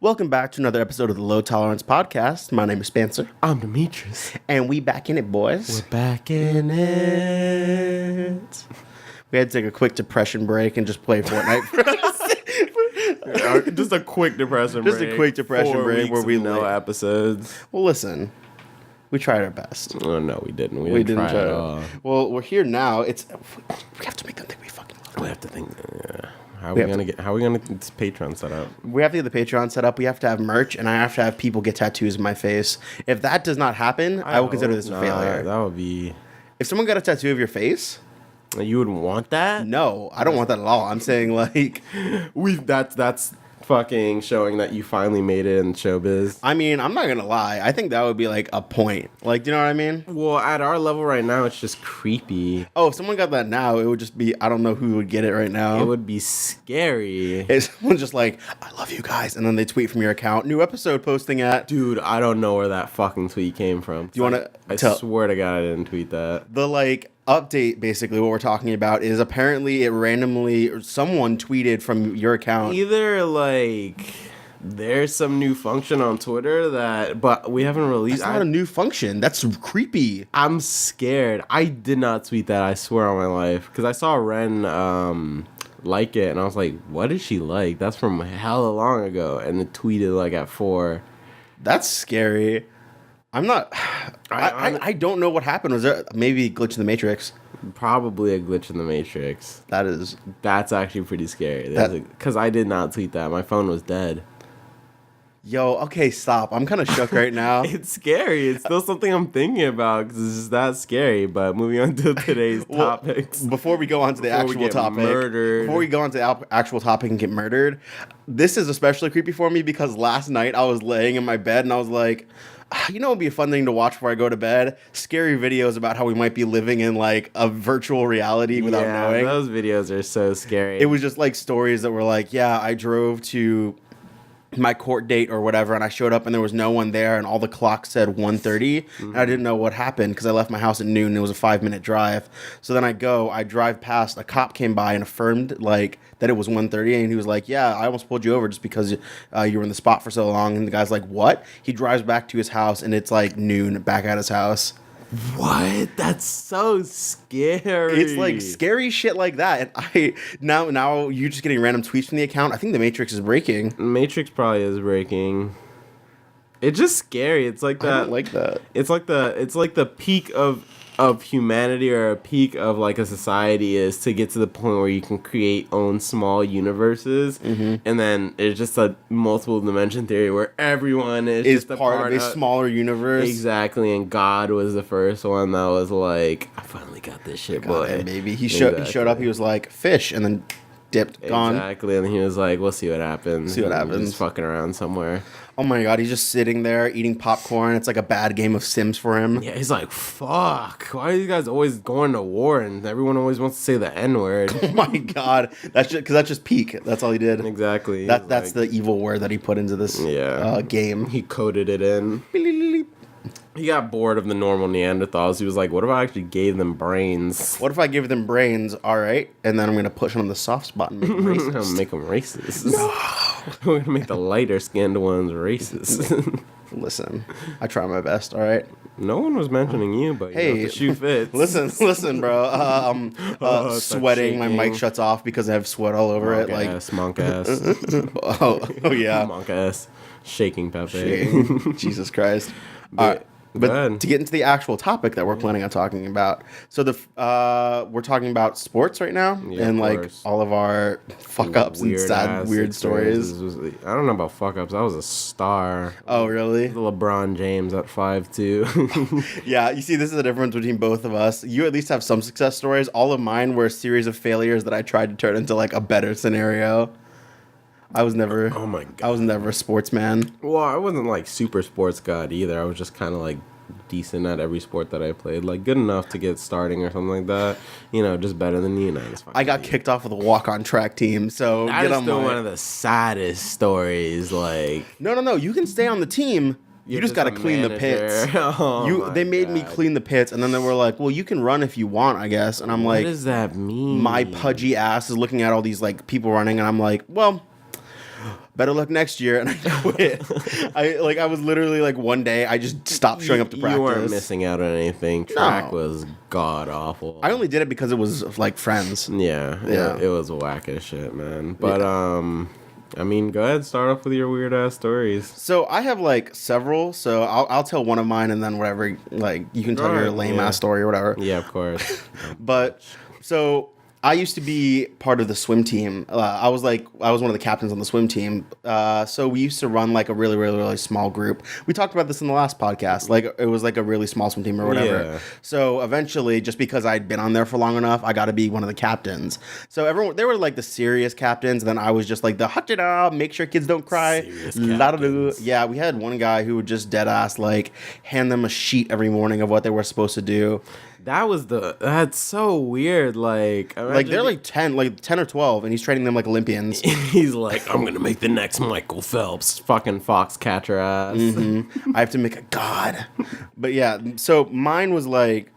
Welcome back to another episode of the Low Tolerance Podcast. My name is Spencer. I'm Demetrius. And we back in it, boys. We're back in it. We had to take a quick depression break and just play Fortnite for us. Just a quick depression break. Just a quick depression 4 break where weeks we of no episodes. Well, listen. We tried our best. Oh, no, we didn't. We didn't try at all. Well, we're here now. We have to make them think we fucking love them. We have to think. How are we gonna get this Patreon set up? We have to get the Patreon set up. We have to have merch, and I have to have people get tattoos in my face. If that does not happen, I will consider this a failure. That would be. If someone got a tattoo of your face, you would want that? No, I don't want that at all. I'm saying like, that's fucking showing that you finally made it in showbiz. I mean, I'm not gonna lie. I think that would be like a point. Like, do you know what I mean? Well, at our level right now, it's just creepy. Oh, if someone got that now, it would just be, I don't know who would get it right now. It would be scary. If someone's just like, I love you guys, and then they tweet from your account, new episode posting at. Dude, I don't know where that fucking tweet came from. Do you want to I swear to God I didn't tweet that. The like update, basically what we're talking about is apparently it randomly, or someone tweeted from your account. Either like there's some new function on Twitter but we haven't released. That's not a new function. That's creepy. I'm scared. I did not tweet that, I swear on my life. Because I saw Ren like it and I was like, what did she like? That's from hella long ago. And it tweeted like at 4. That's scary. I'm not. I don't know what happened. Was there maybe a glitch in the Matrix? Probably a glitch in the Matrix. That's actually pretty scary. Because I did not tweet that. My phone was dead. Yo, okay, stop. I'm kind of shook right now. It's scary. It's still something I'm thinking about because it's just that scary. But moving on to today's topics. Before we go on to the actual topic. Before we go on to the actual topic and get murdered, this is especially creepy for me because last night I was laying in my bed and I was like, you know, it'd be a fun thing to watch before I go to bed. Scary videos about how we might be living in like a virtual reality without knowing. Those videos are so scary. It was just like stories that were like, yeah, I drove to my court date or whatever, and I showed up and there was no one there, and all the clocks said 1:30, and I didn't know what happened because I left my house at noon and it was a 5-minute drive. So then I drive past, a cop came by and affirmed like that it was 1:30, and he was like, yeah, I almost pulled you over just because you were in the spot for so long. And the guy's like, what? He drives back to his house and it's like noon back at his house. What? That's so scary. It's like scary shit like that. And now you just getting random tweets from the account. I think the Matrix is breaking. Matrix probably is breaking. It's just scary. It's like that. I don't like that. It's like the peak of humanity, or a peak of like a society, is to get to the point where you can create own small universes, and then it's just a multiple dimension theory where everyone is just part of a smaller universe. Exactly, and God was the first one that was like, I finally got this shit, boy. And maybe he showed up. He was like fish, and then dipped, gone. Exactly, and he was like, we'll see what happens. Just fucking around somewhere. Oh my God, he's just sitting there eating popcorn. It's like a bad game of Sims for him. Yeah, he's like, fuck, why are these guys always going to war and everyone always wants to say the N-word? Oh my God, that's just peak. That's all he did. Exactly. That's the evil word that he put into this game. He coded it in. He got bored of the normal Neanderthals. He was like, what if I actually gave them brains? What if I give them brains? All right. And then I'm going to push them on the soft spot and make them racist. I'm going to make them racist. No. We're going to make the lighter-skinned ones racist. Listen, I try my best, all right? No one was mentioning you, but hey, the shoe fits. listen, bro. Sweating. My mic shuts off because I have sweat all over it. Monk ass. oh, yeah. Monk ass. Shaking Pepe. Jesus Christ. All right. But to get into the actual topic that we're planning on talking about, so we're talking about sports right now, and like all of our fuck ups and sad weird stories. I don't know about fuck ups. I was a star. Oh really? LeBron James at 5'2". Yeah, you see, this is the difference between both of us. You at least have some success stories. All of mine were a series of failures that I tried to turn into like a better scenario. I was never. Oh my God. I was never a sportsman. Well, I wasn't like super sports god either. I was just kind of like decent at every sport that I played, like good enough to get starting or something like that. You know, just better than you. I got kicked off of the walk-on track team, so that is still one of the saddest stories. Like, no, you can stay on the team. You just got to clean the pits. They made me clean the pits, and then they were like, well, you can run if you want, I guess. And I'm like, what does that mean? My pudgy ass is looking at all these like people running, and I'm like, well, better luck next year, and I quit. I was literally like one day I just stopped showing up to practice. You weren't missing out on anything. Track was god awful. I only did it because it was like friends. Yeah. It was whack as shit, man. But I mean, go ahead, start off with your weird ass stories. So I have like several. So I'll tell one of mine, and then whatever, like you can tell your lame ass story or whatever. Yeah, of course. But so I used to be part of the swim team. I was one of the captains on the swim team. So we used to run like a really, really, really small group. We talked about this in the last podcast. Like it was like a really small swim team or whatever. Yeah. So eventually, just because I'd been on there for long enough, I got to be one of the captains. So they were like the serious captains. And then I was just like the hut it up, make sure kids don't cry. Yeah, we had one guy who would just dead ass like hand them a sheet every morning of what they were supposed to do. That's so weird. Like they're like 10 or 12, and he's training them like Olympians. He's like, I'm gonna make the next Michael Phelps, fucking foxcatcher ass. Mm-hmm. I have to make a god. But yeah, so mine was like,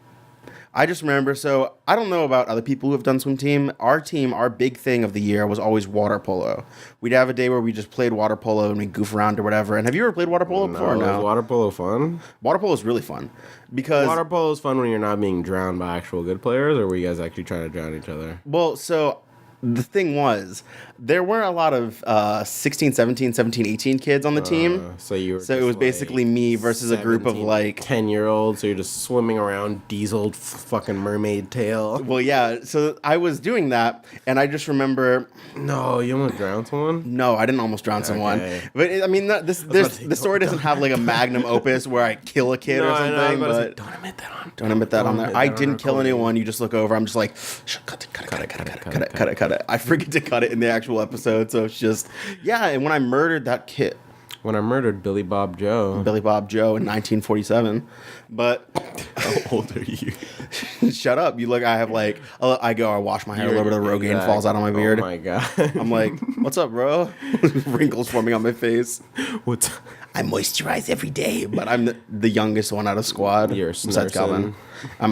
I just remember, so I don't know about other people who have done swim team. Our big thing of the year was always water polo. We'd have a day where we just played water polo and we goof around or whatever. And have you ever played water polo before? No. Is water polo fun? Water polo is really fun. Because water polo is fun when you're not being drowned by actual good players, or were you guys actually trying to drown each other? Well, so the thing was, there weren't a lot of 16, 17, 17, 18 kids on the team. So it was basically me versus a group of like 10-year-olds. So you're just swimming around diesel fucking mermaid tail. Well, yeah. So I was doing that, and I just remember. No, you almost drowned someone? No, I didn't almost drown someone. But I mean, the story doesn't have like a magnum opus where I kill a kid or something. But don't admit that on. Don't admit that on there. I didn't kill anyone. You just look over. I'm just like, cut it. I forget to cut it in the actual episode, so it's just and when I murdered that kid, when I murdered Billy Bob Joe in 1947, but how old are you? Shut up! You look. I have like I wash my hair, a little bit of Rogaine falls out on my beard. Oh my god! I'm like, what's up, bro? Wrinkles forming on my face. I moisturize every day, but I'm the youngest one out of squad. You're a snursin. Oh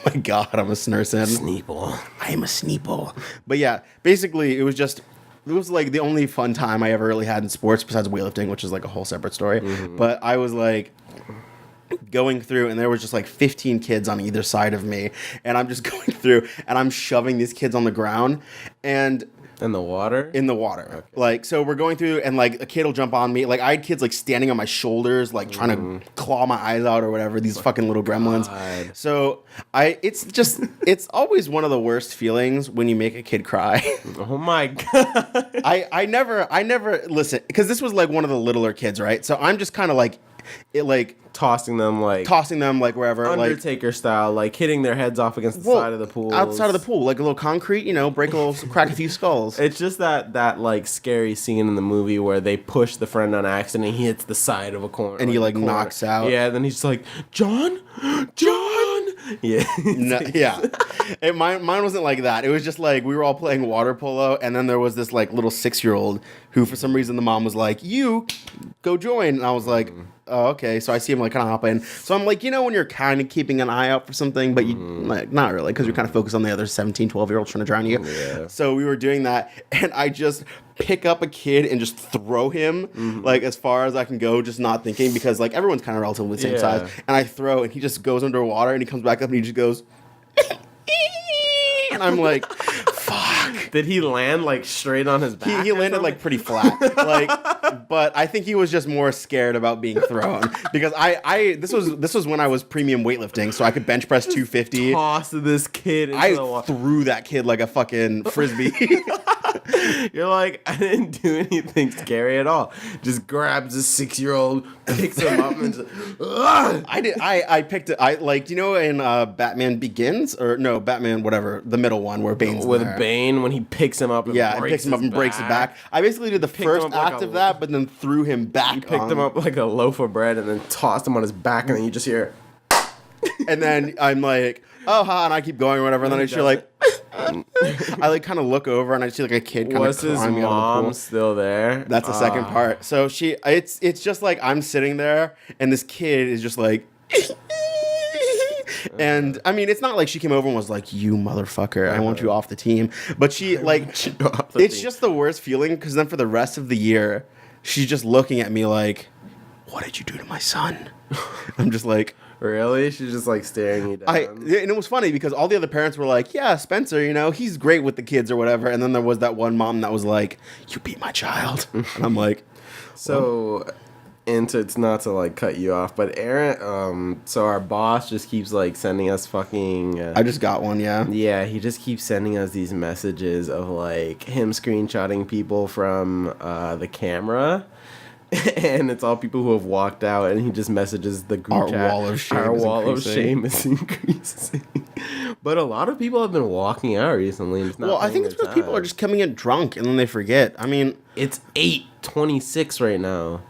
my god, I'm a snursin. Sneeple. I am a sneeple. But yeah, basically it was like the only fun time I ever really had in sports besides weightlifting, which is like a whole separate story. Mm-hmm. But I was like going through, and there was just like 15 kids on either side of me, and I'm just going through and I'm shoving these kids on the ground, and in the water? In the water. Okay. Like, so we're going through, and like a kid will jump on me. Like, I had kids like standing on my shoulders, like trying to claw my eyes out or whatever. These fucking little gremlins. God. So it's always one of the worst feelings when you make a kid cry. Oh my god. I never listen, because this was like one of the littler kids, right? So I'm just kind of like, tossing them like wherever, Undertaker like, style, like hitting their heads off against the side of the pool, outside of the pool, like a little concrete, crack a few skulls. It's just that like scary scene in the movie where they push the friend on accident and he hits the side of a corner and he like knocks out. Yeah, then he's just like, John. Yeah. No, yeah. Mine wasn't like that. It was just like we were all playing water polo, and then there was this like little 6-year-old who, for some reason, the mom was like, "You go join," and I was like, "Oh, okay." So I see him like kind of hop in. So I'm like, when you're kind of keeping an eye out for something, but you like not really, because you're kind of focused on the other 17, 12-year-olds trying to drown you. Yeah. So we were doing that, and I just pick up a kid and just throw him like as far as I can go, just not thinking, because like everyone's kind of relatively the same size. And I throw, and he just goes underwater, and he comes back up, and he just goes, and I'm like, fuck. Did he land like straight on his back? He landed like pretty flat, like, but I think he was just more scared about being thrown, because this was when I was premium weightlifting, so I could bench press 250. Toss this kid into the water. Threw that kid like a fucking frisbee. You're like, I didn't do anything scary at all. Just grabs a 6-year-old, picks him up, and just, I picked it. In Batman Begins, or no, Batman whatever, the middle one where Bane's with there. Bane when he picks him up. And picks him up and breaks his back. I basically did the first act of that, but then threw him back. You picked him up like a loaf of bread and then tossed him on his back, and then you just hear. And then I'm like, oh, ha, and I keep going or whatever, and then I just hear like. I like kind of look over and I see like a kid kind of climbing out of the pool. Was his mom still there? That's the second part. So it's just like I'm sitting there and this kid is just like, and I mean it's not like she came over and was like, you motherfucker, I want you off the team. But she like, it's just the worst feeling, because then for the rest of the year, she's just looking at me like, what did you do to my son? I'm just like, Really? She's just like staring you down. and it was funny because all the other parents were like, yeah, Spencer, you know, he's great with the kids or whatever. And then there was that one mom that was like, you beat my child. And I'm like, So, and it's not to like cut you off, but Aaron, so our boss just keeps like sending us fucking. I just got one, yeah. Yeah, he just keeps sending us these messages of like him screenshotting people from the camera. And it's all people who have walked out, and he just messages the group chat. Our wall of shame is increasing. But a lot of people have been walking out recently. And it's not I think it's because people are just coming in drunk and then they forget. I mean, it's 8:26 right now.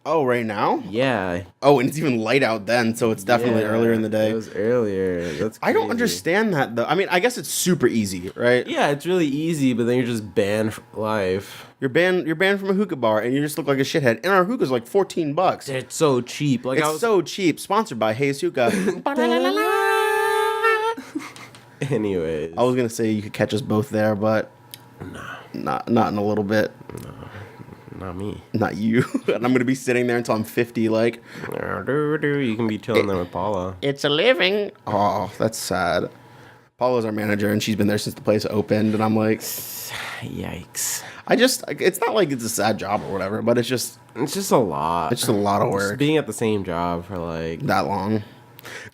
Oh, right now? Yeah. Oh, and it's even light out then, so it's definitely earlier in the day. It was earlier. That's crazy. I don't understand that, though. I mean, I guess it's super easy, right? Yeah, it's really easy, but then you're just banned for life. You're banned from a hookah bar, and you just look like a shithead. And our hookah's like $14. It's so cheap. Like it's so cheap. Sponsored by Hayes Hookah. Anyways. I was going to say you could catch us both there, but not in a little bit. No. Not me. Not you. And I'm going to be sitting there until I'm 50, like... You can be chilling there with Paula. It's a living. Oh, that's sad. Paula's our manager, and she's been there since the place opened, and I'm like... Yikes. It's not like it's a sad job or whatever, but it's just a lot. It's just a lot of work. Just being at the same job for, like... that long.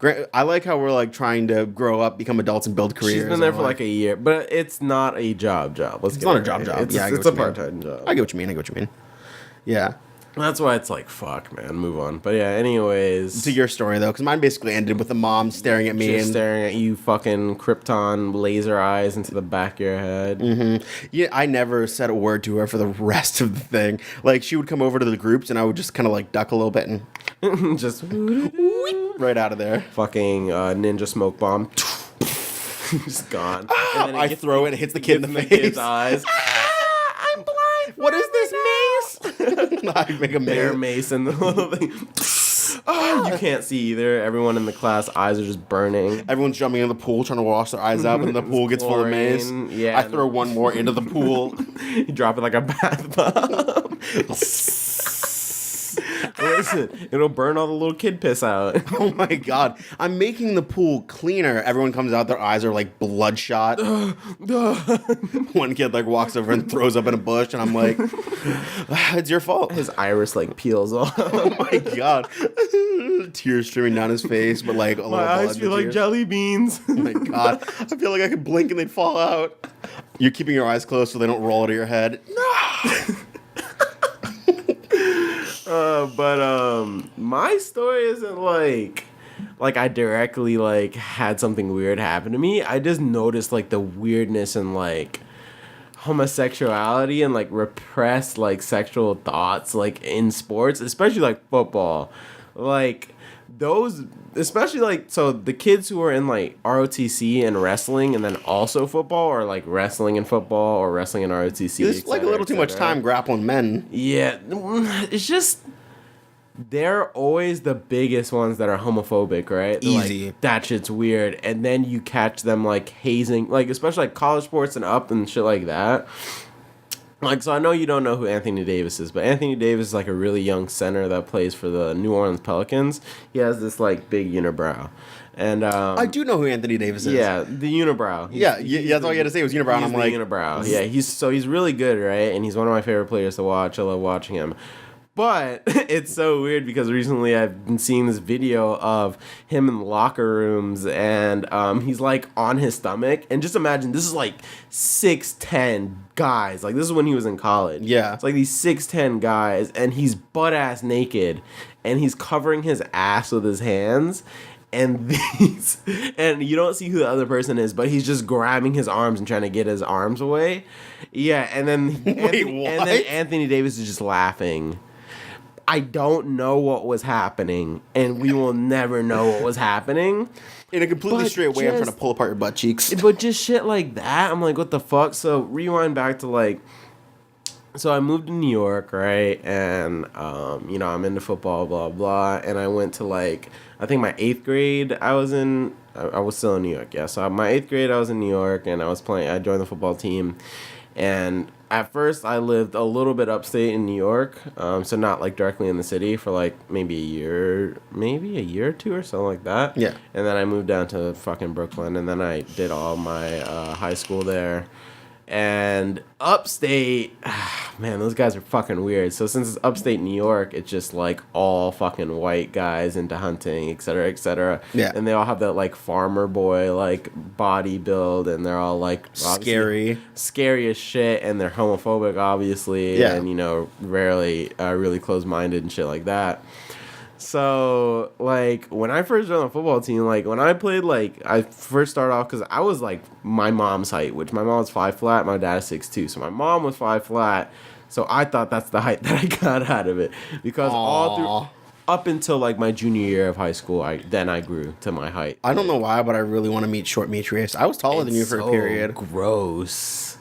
I like how we're, like, trying to grow up, become adults, and build careers. She's been there for, like, a year, but it's not a job. It's not a job. It's a part-time job. I get what you mean. Yeah. That's why it's like, fuck, man, move on. But yeah, anyways. To your story, though, because mine basically ended with the mom staring at me. Just staring at you, fucking Krypton laser eyes into the back of your head. Mm-hmm. Yeah, I never said a word to her for the rest of the thing. Like, she would come over to the groups, and I would just kind of, like, duck a little bit and... just... right out of there. Fucking ninja smoke bomb. Just gone. And then I throw it, and it hits the kid in the face. Kid's eyes. I'm blind. What is this mace? I make a bear mace and the whole thing. You can't see either. Everyone in the class eyes are just burning. Everyone's jumping in the pool trying to wash their eyes out, and the pool gets full of mace. Yeah, I throw one more into the pool. You drop it like a bath bomb. Listen, it'll burn all the little kid piss out. Oh my god. I'm making the pool cleaner. Everyone comes out, their eyes are like bloodshot. One kid like walks over and throws up in a bush, and I'm like, it's your fault. His iris like peels off. Oh my god. Tears streaming down his face, but like a little blood. My eyes feel like jelly beans. Oh my god. I feel like I could blink and they'd fall out. You're keeping your eyes closed so they don't roll out of your head. No! But my story isn't like I directly like had something weird happen to me. I just noticed like the weirdness and like homosexuality and like repressed like sexual thoughts like in sports, especially like football. Like those, especially like, so the kids who are in like ROTC and wrestling and then also football, or like wrestling and football or wrestling and ROTC. It's like a little too much time grappling men. Yeah, it's just, they're always the biggest ones that are homophobic, right? They're easy. Like, that shit's weird. And then you catch them like hazing, like especially like college sports and up and shit like that. Like, so I know you don't know who Anthony Davis is, but Anthony Davis is like a really young center that plays for the New Orleans Pelicans. He has this like big unibrow. And I do know who Anthony Davis is. Yeah, the unibrow. That's all you had to say was unibrow. And I'm like, unibrow. Yeah, he's really good, right? And he's one of my favorite players to watch. I love watching him. But it's so weird because recently I've been seeing this video of him in locker rooms, and he's like on his stomach. And just imagine, this is like 6'10" guys. Like, this is when he was in college. Yeah. It's like these 6'10" guys, and he's butt ass naked, and he's covering his ass with his hands. And you don't see who the other person is, but he's just grabbing his arms and trying to get his arms away. Yeah, and then Anthony Davis is just laughing. I don't know what was happening, and we will never know what was happening. In a completely straight way, I'm trying to pull apart your butt cheeks. But just shit like that, I'm like, what the fuck? So rewind back to like, so I moved to New York, right? And, I'm into football, blah, blah. And I went to like, I think my 8th grade, I was still in New York, yeah. So my 8th grade, I was in New York, and I joined the football team. And at first, I lived a little bit upstate in New York, so not like directly in the city for like maybe a year or two or something like that. Yeah. And then I moved down to fucking Brooklyn, and then I did all my high school there. And upstate, man, those guys are fucking weird. So since it's upstate New York, it's just like all fucking white guys into hunting, et cetera, et cetera. Yeah. And they all have that like farmer boy like body build, and they're all like Scary as shit, and they're homophobic, obviously, Yeah. and rarely really close-minded and shit like that. So, like, when I first joined the football team, like, when I played, like, I first started off, because I was, like, my mom's height, which my mom was 5 flat, my dad is 6'2", so my mom was 5 flat, so I thought that's the height that I got out of it, because all through, up until, like, my junior year of high school, I grew to my height. I don't know why, but I really want to meet Short Metrius. I was taller than you for a period. Gross.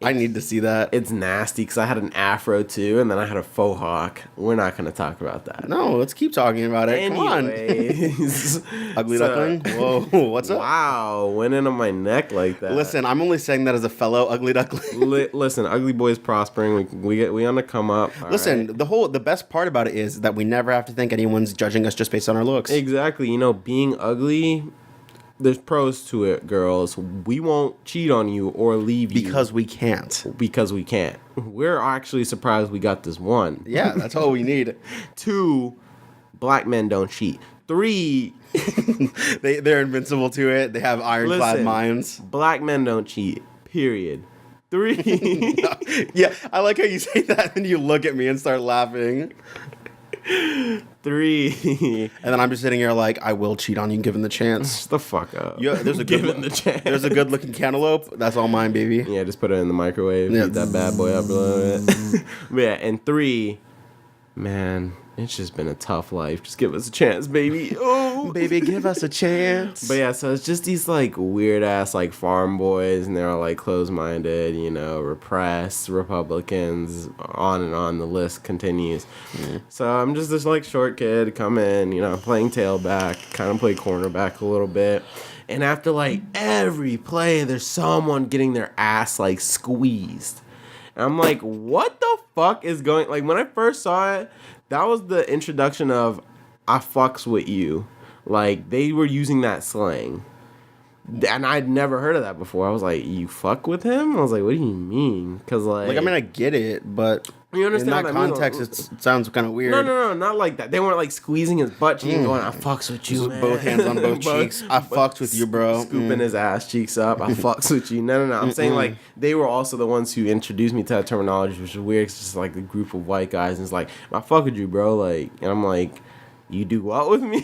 I need to see that. It's nasty because I had an afro too, and then I had a faux hawk. We're not going to talk about that. No, let's keep talking about it. Anyways. Come on. Ugly duckling? Whoa, what's up? Wow, went in on my neck like that. Listen, I'm only saying that as a fellow ugly duckling. Listen, Ugly Boy's prospering. We on the come up. Listen, right? the best part about it is that we never have to think anyone's judging us just based on our looks. Exactly. Being ugly, there's pros to it, girls. We won't cheat on you or leave you. Because we can't. Because we can't. We're actually surprised we got this one. Yeah, that's all we need. 2, black men don't cheat. 3, they're invincible to it. They have ironclad minds. Black men don't cheat. Period. 3. Yeah, I like how you say that and you look at me and start laughing. 3. And then I'm just sitting here like, I will cheat on you given the chance. Shut the fuck up. Yeah, there's a given the chance. There's a good looking cantaloupe. That's all mine, baby. Yeah, just put it in the microwave. Yeah. Heat that bad boy up a little bit. But yeah, and 3, man, it's just been a tough life. Just give us a chance, baby. Oh, Baby, give us a chance. But yeah, so it's just these like weird ass like farm boys, and they're all like closed minded, repressed Republicans, on and on. The list continues. So I'm just this like short kid coming, playing tailback, kind of play cornerback a little bit. And after like every play, there's someone getting their ass like squeezed. And I'm like, what the fuck is going? Like when I first saw it, that was the introduction of I fucks with you. Like, they were using that slang. And I'd never heard of that before. I was like, you fuck with him? I was like, what do you mean? Because, like... I mean, I get it, but... You understand in that context, it sounds kind of weird. No, not like that. They weren't, like, squeezing his butt cheek and going, I fucks with you, man. Both hands on both cheeks. I fucked with you, bro. Scooping his ass cheeks up. I fucks with you. No. I'm saying, like, they were also the ones who introduced me to that terminology, which is weird. It's just, like, a group of white guys, and it's like, I fuck with you, bro. Like, and I'm like... You do what with me?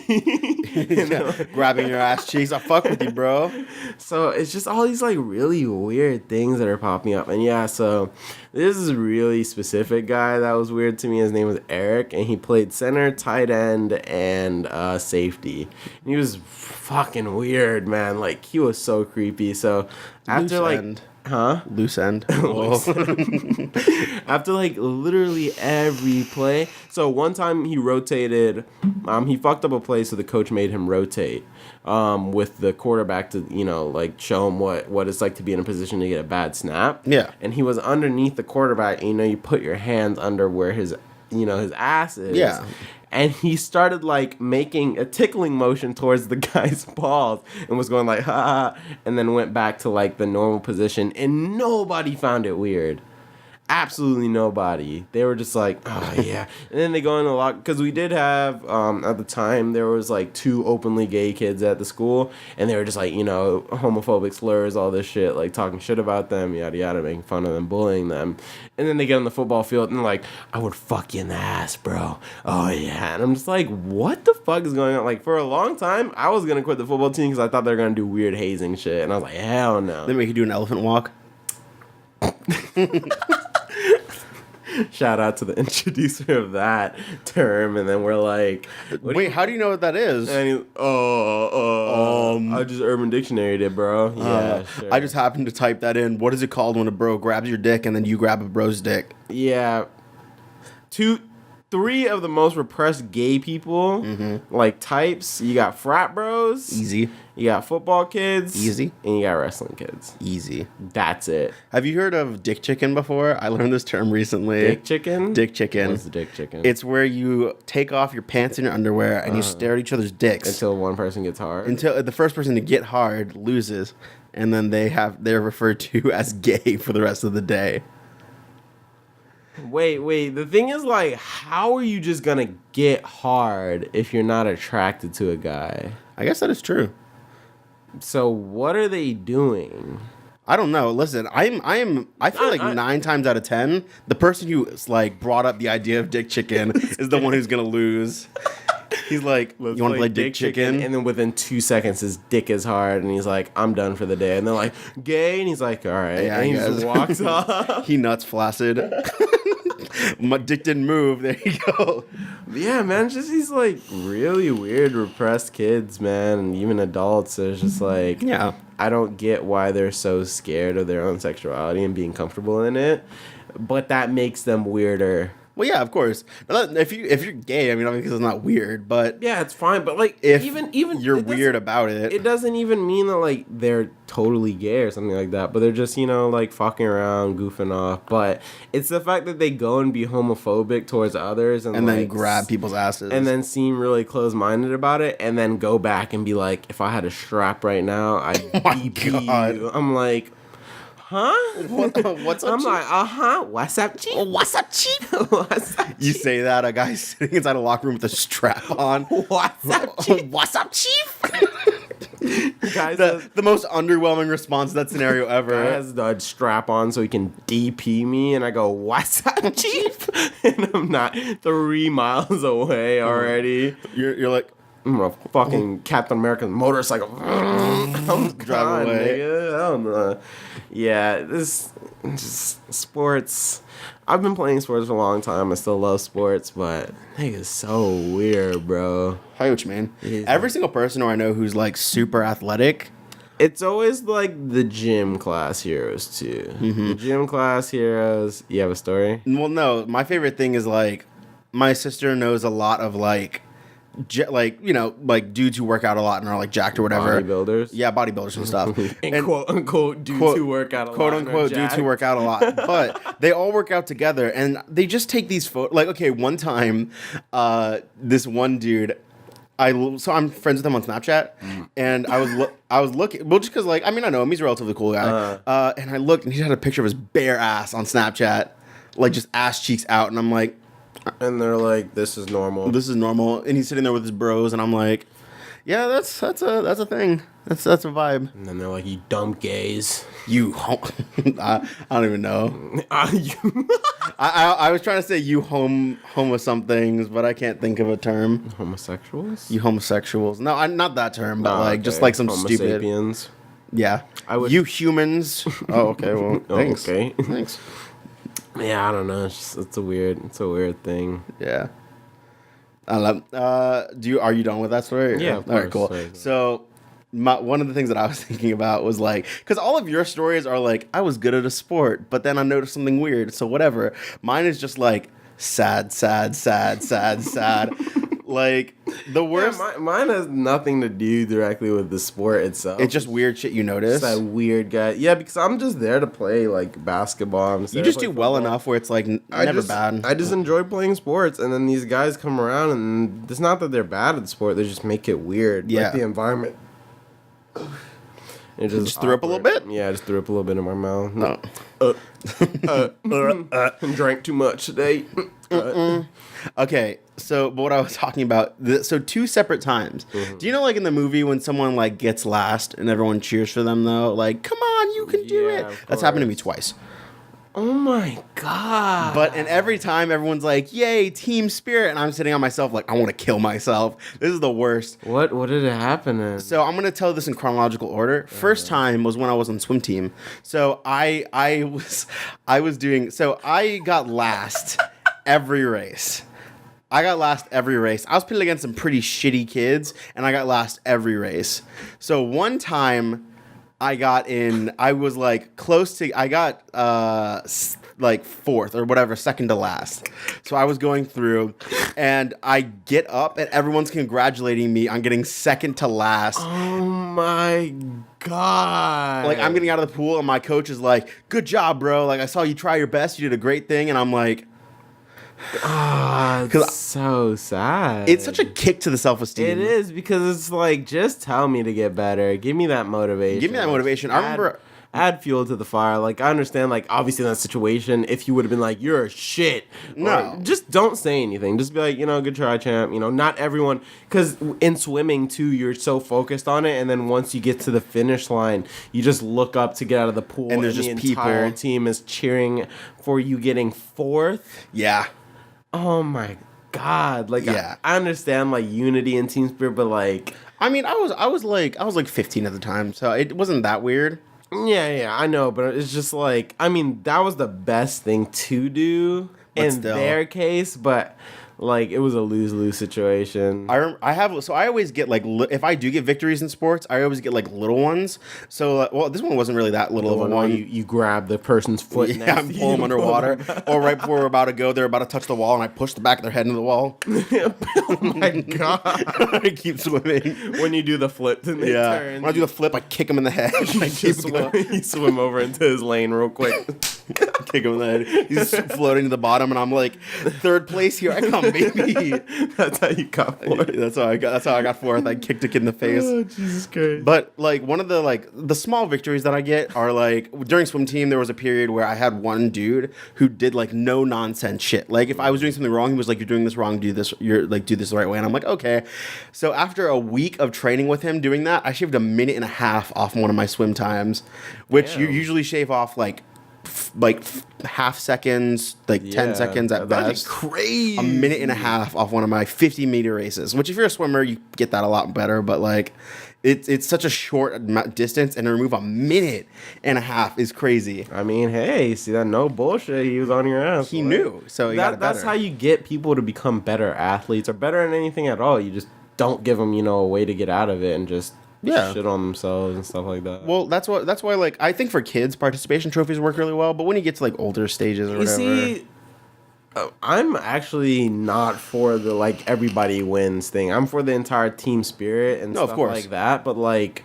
Grabbing your ass cheeks. I fuck with you, bro. So it's just all these like really weird things that are popping up. And yeah, so this is a really specific guy that was weird to me. His name was Eric, and he played center, tight end, and safety. And he was fucking weird, man. Like he was so creepy. So after Loose end. After like literally every play. So one time he rotated, he fucked up a play, so the coach made him rotate with the quarterback to, like show him what it's like to be in a position to get a bad snap. Yeah. And he was underneath the quarterback, and you put your hands under where his ass is. Yeah. And he started like making a tickling motion towards the guy's balls and was going like, ha, and then went back to like the normal position, and nobody found it weird. Absolutely nobody. They were just like, oh yeah. And then they go in a lot, because we did have at the time there was like 2 openly gay kids at the school, and they were just like, homophobic slurs, all this shit, like talking shit about them, yada yada, making fun of them, bullying them. And then they get on the football field and they're like, I would fuck you in the ass, bro. Oh yeah. And I'm just like, what the fuck is going on? Like for a long time I was gonna quit the football team because I thought they were gonna do weird hazing shit, and I was like, hell no. They make you do an elephant walk. Shout out to the introducer of that term, and then we're like, wait, how do you know what that is? And he, I just Urban Dictionary did, bro. Yeah, sure. I just happened to type that in. What is it called when a bro grabs your dick and then you grab a bro's dick? Yeah. three of the most repressed gay people, like types. You got frat bros. Easy. You got football kids. Easy. And you got wrestling kids. Easy. That's it. Have you heard of dick chicken before? I learned this term recently. Dick chicken? Dick chicken. What's the dick chicken? It's where you take off your pants and your underwear and you stare at each other's dicks. Until one person gets hard. Until the first person to get hard loses. And then they're referred to as gay for the rest of the day. Wait. The thing is, like, how are you just gonna get hard if you're not attracted to a guy? I guess that is true. So what are they doing? I don't know. Listen, I feel like 9 times out of 10, the person who's like brought up the idea of dick chicken is the one who's gonna lose. He's like, you want to play dick chicken? And then within 2 seconds, his dick is hard, and he's like, I'm done for the day. And they're like, gay? And he's like, all right. Yeah, and he just walks off. He nuts flaccid. My dick didn't move. There you go. Yeah, man, just these like really weird repressed kids, man, and even adults. It's just like, Yeah. I don't get why they're so scared of their own sexuality and being comfortable in it, but that makes them weirder. Well, yeah, of course. But if you're gay, I mean, obviously it's not weird, but Yeah, it's fine, but like if even you're weird about it, it doesn't even mean that like they're totally gay or something like that, but they're just, like fucking around, goofing off. But it's the fact that they go and be homophobic towards others and then like, grab people's asses and then seem really close-minded about it, and then go back and be like, if I had a strap right now, I'd DP God. you. I'm like, huh? What's up, I'm chief? like, what's up, chief? What's up, chief? What's up, You say that, a guy sitting inside a locker room with a strap on. What's up, chief? What's up, chief? Guys, the most underwhelming response to that scenario ever. guy has the strap on so he can DP me, and I go, what's up, chief? And I'm not 3 miles away already. You're like, I'm a fucking Captain American motorcycle. I'm Drive away. nigga. I don't know. Yeah, this just sports. I've been playing sports for a long time. I still love sports, but nigga's so weird, bro. I know what you mean. Yeah. Every single person who I know who's like super athletic. It's always like the gym class heroes too. The gym class heroes. You have a story? Well, no, my favorite thing is like my sister knows a lot of like dudes who work out a lot and are like jacked or whatever. Bodybuilders? Yeah, bodybuilders and stuff. And quote unquote dudes who work out a lot. Quote unquote dudes who work out a lot. But they all work out together and they just take these photos. Like, okay, one time, this one dude, so I'm friends with him on Snapchat, and I was looking, well, just because like, I mean, I know him, he's a relatively cool guy. And I looked and he had a picture of his bare ass on Snapchat, like just ass cheeks out, and I'm like, and they're like, this is normal. this is normal. And he's sitting there with his bros, and I'm like, yeah, that's a thing. That's a vibe. And then they're like, you dumb gays. I don't even know. I was trying to say you homo somethings, but I can't think of a term. Homosexuals? You homosexuals. No, not that term, but Oh, just okay. like some Homo stupid. sapiens. Yeah. You humans. Oh, okay. Well, thanks. Okay. Thanks. Yeah, I don't know. It's a weird thing. Yeah. I love. Are you done with that story? Yeah, of All right, course. cool. Sorry. So, one of the things that I was thinking about was like, because all of your stories are like, I was good at a sport, but then I noticed something weird. So whatever. Mine is just like sad. Like the worst. Yeah, mine has nothing to do directly with the sport itself. It's just weird shit you notice. It's that weird guy. Yeah, because I'm just there to play like basketball. You just do well enough where it's like never bad. I just enjoy playing sports, and then these guys come around, and it's not that they're bad at sport; they just make it weird. Yeah. Like the environment. It Just threw up a little bit? Yeah, I just threw up a little bit in my mouth. No. Drank too much today. Okay, but what I was talking about, so 2 separate times. Do you know, like in the movie when someone like gets last and everyone cheers for them though? Like, come on, you can do Yeah, it. of That's happened to me course. twice. Oh my god! And every time everyone's like, "Yay, team spirit," and I'm sitting on myself like, I want to kill myself. This is the worst. What did it happen in? So I'm gonna tell this in chronological order. First time was when I was on swim team. So I got last every race. I was playing against some pretty shitty kids, and I got last every race. So one time, I was like close to, I got like fourth or whatever, second to last. So I was going through and I get up and everyone's congratulating me on getting second to last. Oh my God. Like, I'm getting out of the pool and my coach is like, good job, bro. Like, I saw you try your best. You did a great thing. And I'm like, it's so sad. it's such a kick to the self-esteem. It is, because it's like, just tell me to get better. Give me that motivation. Give me that motivation. I remember... Add fuel to the fire. Like, I understand, like, obviously in that situation, if you would have been like, you're a shit. No. Just don't say anything. Just be like, good try, champ. Not everyone, because in swimming, too, you're so focused on it, and then once you get to the finish line, you just look up to get out of the pool, and there's just the entire people. team is cheering for you getting fourth. Yeah. Oh, my God. Like, yeah. I understand, like, unity and team spirit, but, like... I mean, I was like 15 at the time, so it wasn't that weird. Yeah, I know, but it's just like, I mean, that was the best thing to do in their case, but like, it was a lose-lose situation. I always get like, if I do get victories in sports, I always get like little ones. So, well, this one wasn't really that little of a one. You grab the person's foot. Yeah, I'm pulling them underwater. Or right before we're about to go, they're about to touch the wall, and I push the back of their head into the wall. Oh my God. I keep swimming. When you do the flip, then they turn. When I do the flip, I kick him in the head. You swim over into his lane real quick. Kick him in the head. He's floating to the bottom, and I'm like, third place, here I come, baby. That's how you got fourth. That's how I got fourth. I kicked a kid in the face. Oh, Jesus Christ. But like, one of the small victories that I get are like, during swim team, there was a period where I had one dude who did like no nonsense shit. Like, if I was doing something wrong, he was like, you're doing this wrong, do this the right way. And I'm like, okay. So after a week of training with him doing that, I shaved 1.5 minutes off one of my swim times, which you usually shave off like half seconds, like 10 seconds at best. Crazy. 1.5 minutes off one of my 50-meter races, which if you're a swimmer, you get that a lot better. But like, it's such a short distance, and to remove 1.5 minutes is crazy. I mean, hey, see that no bullshit? He was on your ass. He knew, so he got it better. That's how you get people to become better athletes or better at anything at all. You just don't give them, a way to get out of it and just shit on themselves and stuff like that. Well, that's why like, I think for kids, participation trophies work really well, but when you get to like older stages or whatever. You see, I'm actually not for the like everybody wins thing. I'm for the entire team spirit and stuff like that. But like,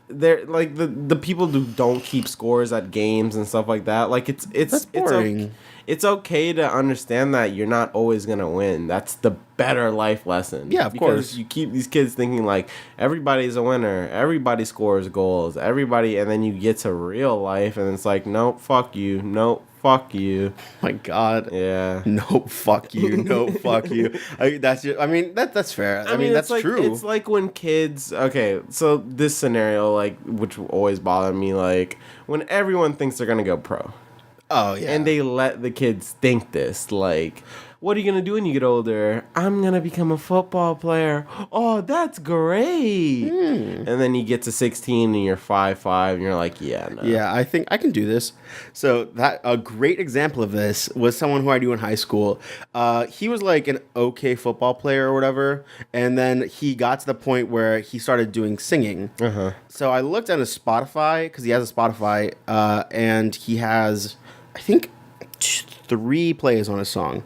they're like the people who don't keep scores at games and stuff like that. Like, it's boring. It's okay to understand that you're not always gonna win. That's the better life lesson. Yeah, of course. You keep these kids thinking like everybody's a winner, everybody scores goals, everybody, and then you get to real life and it's like, nope, fuck you, nope, fuck you. My God. Yeah. Nope, fuck you, nope, fuck you. That's fair. I mean that's like, true. It's like when kids. Okay, so this scenario, like, which always bothered me, like when everyone thinks they're gonna go pro. Oh, yeah. And they let the kids think this, like, what are you going to do when you get older? I'm going to become a football player. Oh, that's great. And then you get to 16 and you're 5'5", and you're like, yeah, no. Yeah, I think I can do this. So a great example of this was someone who I knew in high school. He was like an okay football player or whatever, and then he got to the point where he started doing singing. So I looked at his Spotify, because he has a Spotify, and he has, I think, 3 plays on his song.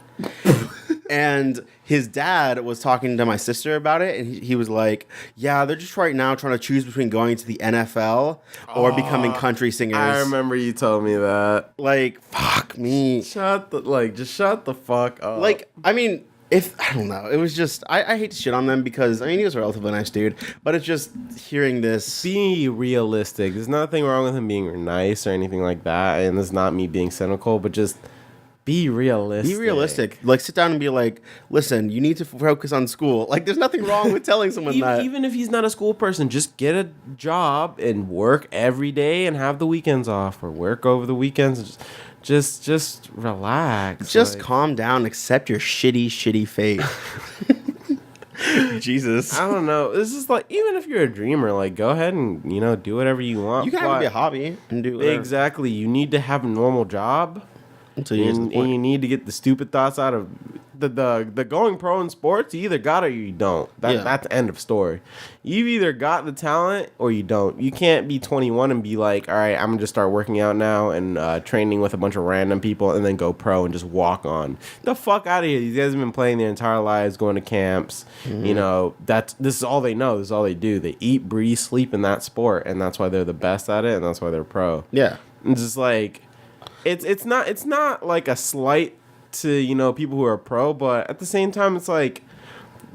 And his dad was talking to my sister about it, and he was like, yeah, they're just right now trying to choose between going to the NFL or becoming country singers. I remember you told me that. Like, fuck me. Just shut the fuck up. Like, I mean, I don't know. It was just, I hate to shit on them because, I mean, he was a relatively nice dude, but it's just hearing this. Be realistic. There's nothing wrong with him being nice or anything like that, and it's not me being cynical, but just be realistic. Be realistic. Like, sit down and be like, listen, you need to focus on school. Like, there's nothing wrong with telling someone that. Even if he's not a school person, just get a job and work every day and have the weekends off, or work over the weekends and just relax. Just calm down. Accept your shitty fate. Jesus. I don't know. It's just like, even if you're a dreamer, like, go ahead and, do whatever you want. You can have it be a hobby and do whatever. Exactly. You need to have a normal job. Until you and you need to get the stupid thoughts out of the going pro in sports, you either got it or you don't. That's the end of story. You've either got the talent or you don't. You can't be 21 and be like, all right, I'm gonna just start working out now and training with a bunch of random people and then go pro and just walk on. The fuck out of here. These guys have been playing their entire lives, going to camps. You know, this is all they know. This is all they do. They eat, breathe, sleep in that sport, and that's why they're the best at it, and that's why they're pro. Yeah. It's just like it's not like a slight to, you know, people who are pro, but at the same time, it's like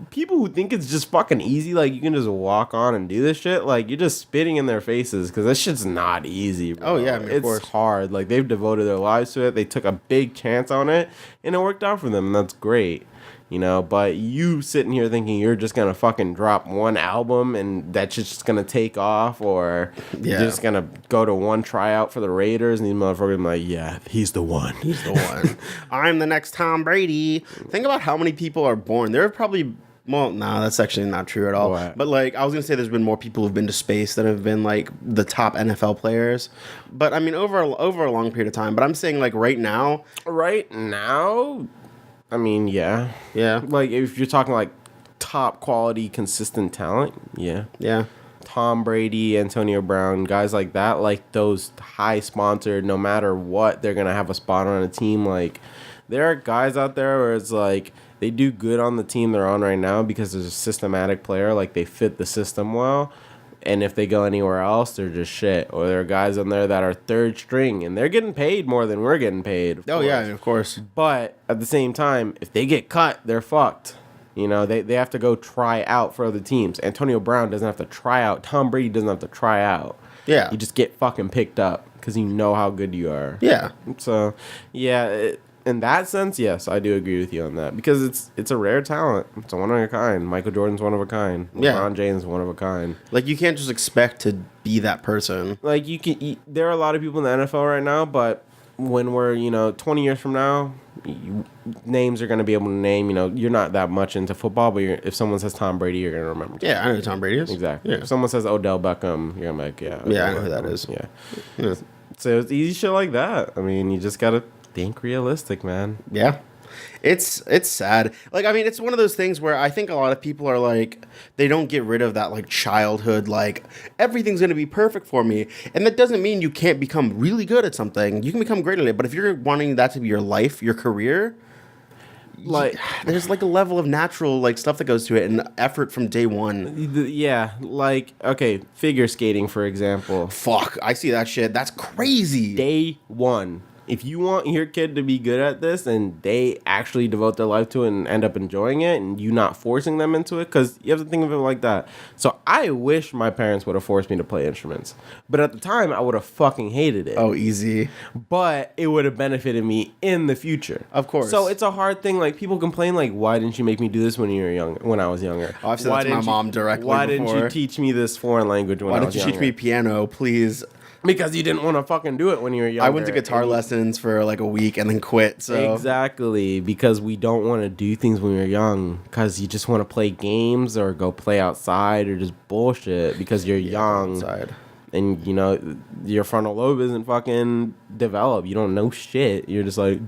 people who think it's just fucking easy, like you can just walk on and do this shit, like you're just spitting in their faces because this shit's not easy, bro. Oh yeah, I mean, of course. It's hard. Like they've devoted their lives to it. They took a big chance on it, and it worked out for them, and that's great. You know, but you sitting here thinking you're just gonna fucking drop one album and that shit's just gonna take off, or you're just gonna go to one tryout for the Raiders and these motherfuckers be like, yeah, he's the one. He's the one. I'm the next Tom Brady. Think about how many people are born. There are probably, well, no, that's actually not true at all. What? But like, I was gonna say there's been more people who've been to space that have been like the top NFL players. But I mean, over a long period of time. But I'm saying like right now. Right now. I mean, yeah. Yeah. Like, if you're talking, like, top quality, consistent talent, yeah. Yeah. Tom Brady, Antonio Brown, guys like that, like, those high-sponsored, no matter what, they're going to have a spot on a team. Like, there are guys out there where it's like, they do good on the team they're on right now because there's a systematic player. Like, they fit the system well. And if they go anywhere else, they're just shit. Or there are guys on there that are third string, and they're getting paid more than we're getting paid. Oh, yeah, of course. But at the same time, if they get cut, they're fucked. You know, they have to go try out for other teams. Antonio Brown doesn't have to try out. Tom Brady doesn't have to try out. Yeah. You just get fucking picked up because you know how good you are. Yeah. So, yeah, in that sense, yes, I do agree with you on that because it's a rare talent. It's a one of a kind. Michael Jordan's one of a kind. Yeah. LeBron James one of a kind. Like you can't just expect to be that person. Like there are a lot of people in the NFL right now, but when we're 20 years from now, names are going to be able to name. You're not that much into football, but if someone says Tom Brady, you're going to remember. Yeah, I know who Tom Brady is. Exactly. Yeah. If someone says Odell Beckham, you're gonna be like, yeah. Yeah, I know who that is. Yeah. So it's easy shit like that. I mean, you just gotta think realistic, man. Yeah. It's sad. Like, I mean, it's one of those things where I think a lot of people are like, they don't get rid of that, like, childhood, like, everything's going to be perfect for me. And that doesn't mean you can't become really good at something. You can become great at it. But if you're wanting that to be your life, your career, like, there's, like, a level of natural, like, stuff that goes to it and effort from day one. Yeah. Like, okay, figure skating, for example. Fuck. I see that shit. That's crazy. Day one. If you want your kid to be good at this and they actually devote their life to it and end up enjoying it and you not forcing them into it, because you have to think of it like that. So I wish my parents would have forced me to play instruments. But at the time, I would have fucking hated it. Oh, easy. But it would have benefited me in the future. Of course. So it's a hard thing. Like, people complain, like, why didn't you make me do this when I was younger? Oh, I've said that to my mom directly Why before. didn't you teach me this foreign language when I was younger? Why didn't you teach me piano, please? Because you didn't want to fucking do it when you were younger. I went to guitar lessons for like a week and then quit. So exactly, because we don't want to do things when we're young because you just want to play games or go play outside or just bullshit because you're young. Outside. And, your frontal lobe isn't fucking developed. You don't know shit. You're just like,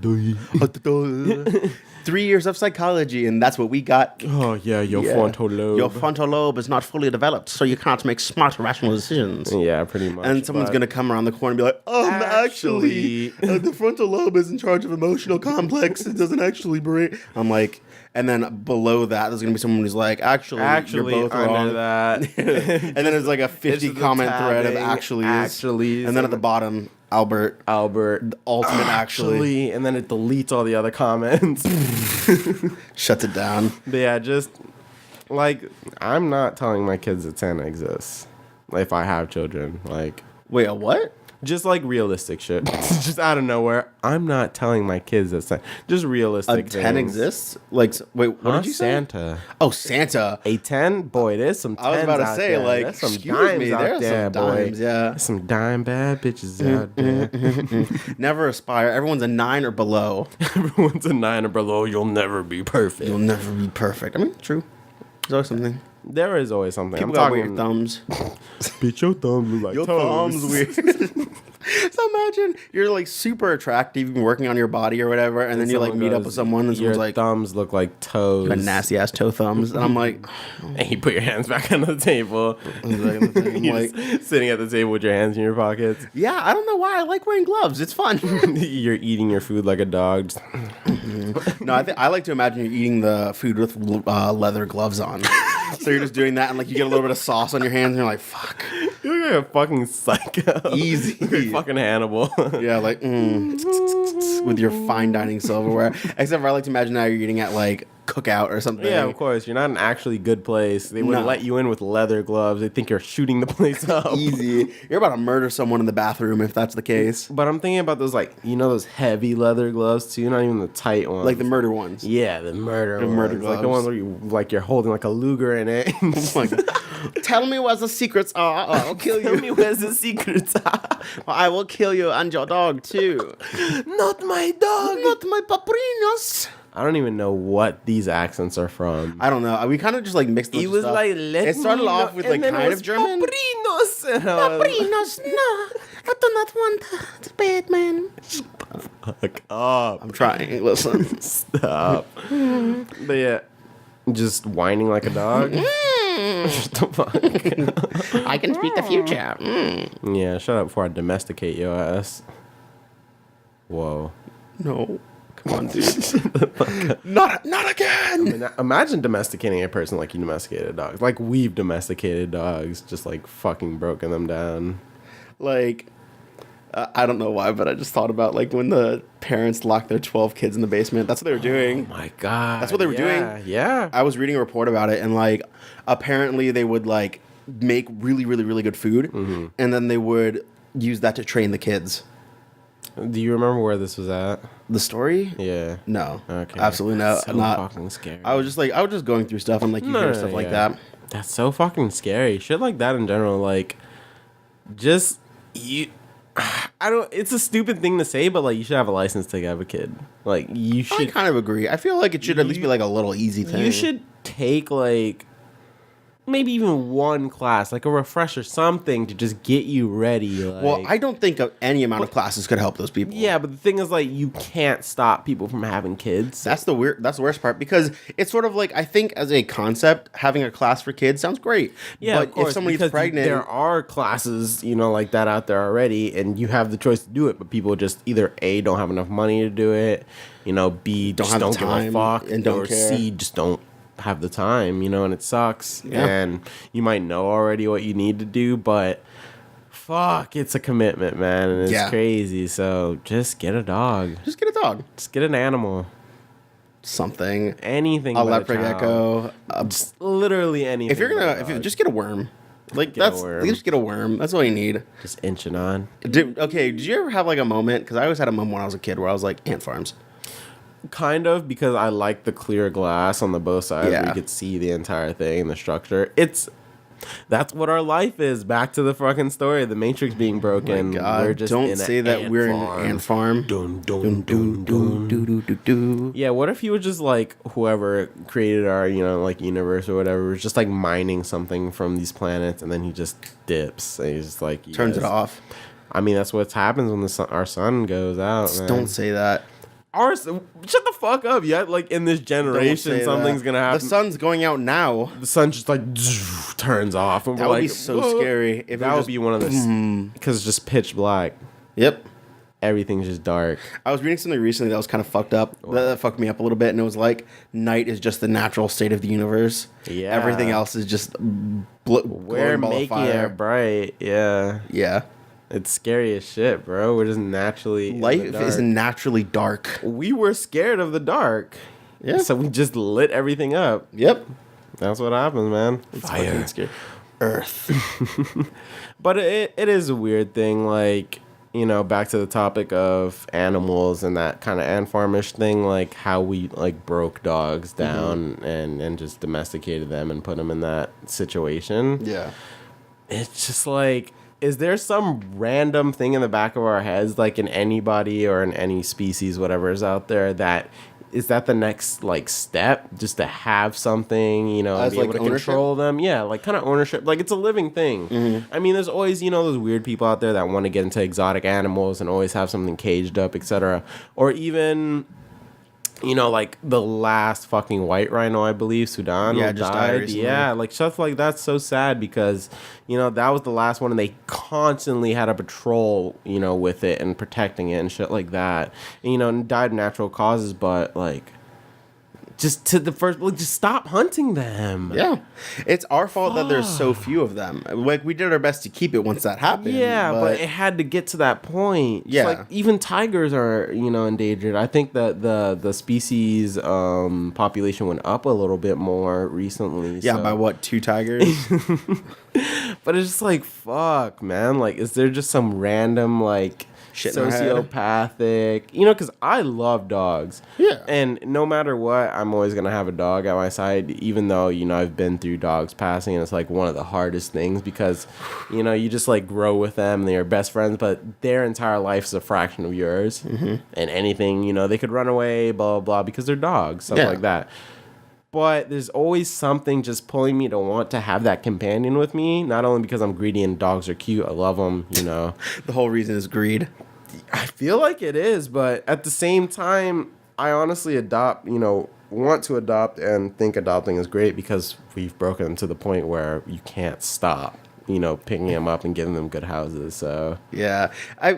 3 years of psychology, and that's what we got. Oh, yeah, your frontal lobe. Your frontal lobe is not fully developed, so you can't make smart, rational decisions. Yeah, pretty much. And someone's going to come around the corner and be like, actually the frontal lobe is in charge of emotional complex. It doesn't actually brain. I'm like... And then below that, there's going to be someone who's like, actually you're both wrong. That. And then there's like a 50 comment thread of actuallys. And then at the bottom, Albert, the ultimate actually. And then it deletes all the other comments. Shuts it down. But yeah, just, like, I'm not telling my kids that Santa exists. If I have children. Like. Wait, a what? Just like realistic shit. Just out of nowhere. I'm not telling my kids that Santa. Just realistic things. 10 exists? Like, wait, what did you say? Santa. Oh, Santa. A 10? Boy, there's some 10s I was about to say, there. like, there's some excuse dimes me, out there's there, some dimes, boy. yeah. There's some dime bad bitches out there. Never aspire. Everyone's a 9 or below. Everyone's a 9 or below. You'll never be perfect. You'll never be perfect. I mean, true. There's always something. There is always something. People got weird thumbs. Bitch, your thumbs look like Your toes. thumbs weird. So imagine you're like super attractive, you've been working on your body or whatever, and then you like meet up with someone and your someone's like, thumbs look like toes. you got nasty ass toe thumbs. And I'm like, And you put your hands back on the table. I'm You're like, just sitting at the table with your hands in your pockets. yeah, I don't know why I like wearing gloves. It's fun. You're eating your food like a dog. No, I like to imagine you're eating the food with leather gloves on. So you're just doing that, and like you get a little bit of sauce on your hands, and you're like, fuck. You look like a fucking psycho. Easy. You're fucking Hannibal. Yeah, like, with your fine dining silverware. Except for I like to imagine now you're eating at like Cookout or something. Yeah, of course. You're not an actually good place. They wouldn't let you in with leather gloves. They think you're shooting the place up. Easy. You're about to murder someone in the bathroom if that's the case. But I'm thinking about those, like, you know, those heavy leather gloves too, not even the tight ones. Like the murder ones. Yeah, the murder ones. murder Like the ones where you, like, you're holding like a Luger in it. Oh my God. Tell me what the secrets are. I'll kill you. Tell me where's the secrets are. I will kill you and your dog too. Not my dog. Not my paprinos. I don't even know what these accents are from. I don't know. We kind of just like mixed those He was stuff. like, it started off with like kind of German. Paprinos. Paprinos, no. I do not want the Batman. Fuck up. I'm trying. Listen. Stop. But yeah, just whining like a dog. What the fuck? I can speak the future. Yeah, shut up before I domesticate your ass. Whoa. No. Come on, dude. Not again. I mean, imagine domesticating a person like you domesticated dogs. Like we've domesticated dogs, just like fucking broken them down. Like, I don't know why, but I just thought about like when the parents locked their 12 kids in the basement. That's what they were doing. Oh my God. That's what they were doing. Yeah. I was reading a report about it, and like apparently they would like make really, really, really good food, and then they would use that to train the kids. Do you remember where this was at? The story? Yeah. No. Okay. Absolutely no. So Not. fucking scary. I was just going through stuff and like you hear stuff like that. That's so fucking scary. Shit like that in general, like, just you. I don't. It's a stupid thing to say, but like, you should have a license to have a kid. Like, you I should. kind of agree. I feel like it should at least be like a little easy thing. You should take like maybe even one class, like a refresher, something to just get you ready. Like, Well, I don't think any amount of classes could help those people. yeah, but the thing is, like, you can't stop people from having kids. That's the worst part, because it's sort of like, I think as a concept, having a class for kids sounds great. Yeah, but of course, if somebody's because pregnant, there are classes, you know, like that out there already, and you have the choice to do it, but people just either A, don't have enough money to do it, you know, B, Don't just have the don't give a time fuck, and don't or care. C, just don't have the time, you know, and it sucks. Yeah. And you might know already what you need to do, but fuck, it's a commitment, man, and it's crazy. So just get a dog. just get a dog. Just get an animal. Something. Anything. A but leopard child. gecko. Just literally anything. If you're but a gonna, dog. just get a worm. Like Get a that's worm. just get a worm. That's all you need. Just inching on. Did you ever have like a moment? Because I always had a moment when I was a kid where I was like, ant farms. Kind of, because I like the clear glass on the both sides where Yeah. you could see the entire thing, the structure. That's what our life is. Back to the fucking story, the Matrix being broken. My God, We're just don't in say that we're in an ant farm. Dun, Dun, dun, dun, dun, dun, dun. dun, dun. Yeah, what if he was just like, whoever created our, you know, like universe or whatever, was just like mining something from these planets, and then he just dips. And he's just like, Turns it yes. off. I mean, that's what happens when our sun goes out. Just Man. don't say that. Shut the fuck up. Yeah, like in this Don't generation, say something's that. gonna happen. The sun's going out now. The sun just like turns off. And That we're would like, be so "Whoa." scary. If That would be one of the because it's just pitch black. Yep. Everything's just dark. I was reading something recently that was kind of fucked up. That fucked me up a little bit, and it was like night is just the natural state of the universe. Yeah. Everything else is just We're glowing ball of making fire. it bright. Yeah. Yeah. It's scary as shit, bro. We're just naturally in the Life dark. is naturally dark. We were scared of the dark. Yeah. So we just lit everything up. Yep. That's what happens, man. It's fucking scary. Earth. But it is a weird thing, like, you know, back to the topic of animals and that kind of ant farmish thing, like how we like broke dogs down and just domesticated them and put them in that situation. Yeah. It's just like, is there some random thing in the back of our heads, like in anybody or in any species, whatever is out there, that is that the next like step, just to have something, you know, and As, be like, able to ownership? control them? Yeah, like kind of ownership. Like it's a living thing. I mean, there's always, you know, those weird people out there that want to get into exotic animals and always have something caged up, etc. Or even, you know, like the last fucking white rhino, I believe, Sudan, Yeah, who just died died. recently. Yeah, like stuff like that's so sad because, you know, that was the last one and they constantly had a patrol, you know, with it and protecting it and shit like that. And, you know, and died of natural causes, but like just to the first, like, just stop hunting them. Yeah, it's our fault that there's so few of them. Like, we did our best to keep it once that happened. Yeah, but it had to get to that point. Just Yeah. like even tigers are, you know, endangered. I think that the species population went up a little bit more recently. Yeah, so. by what, 2 tigers? But it's just like, fuck, man. Like, is there just some random like Shit in our head. sociopathic? You know, because I love dogs. Yeah. And no matter what, I'm always gonna have a dog at my side, even though, you know, I've been through dogs passing, and it's like one of the hardest things because, you know, you just like grow with them and they're best friends, but their entire life is a fraction of yours. And anything, you know, they could run away, blah blah blah, because they're dogs, stuff like that. But there's always something just pulling me to want to have that companion with me. Not only because I'm greedy and dogs are cute, I love them, you know. The whole reason is greed. I feel like it is, but at the same time, I honestly want to adopt and think adopting is great because we've broken to the point where you can't stop, you know, picking them up and giving them good houses. So Yeah, I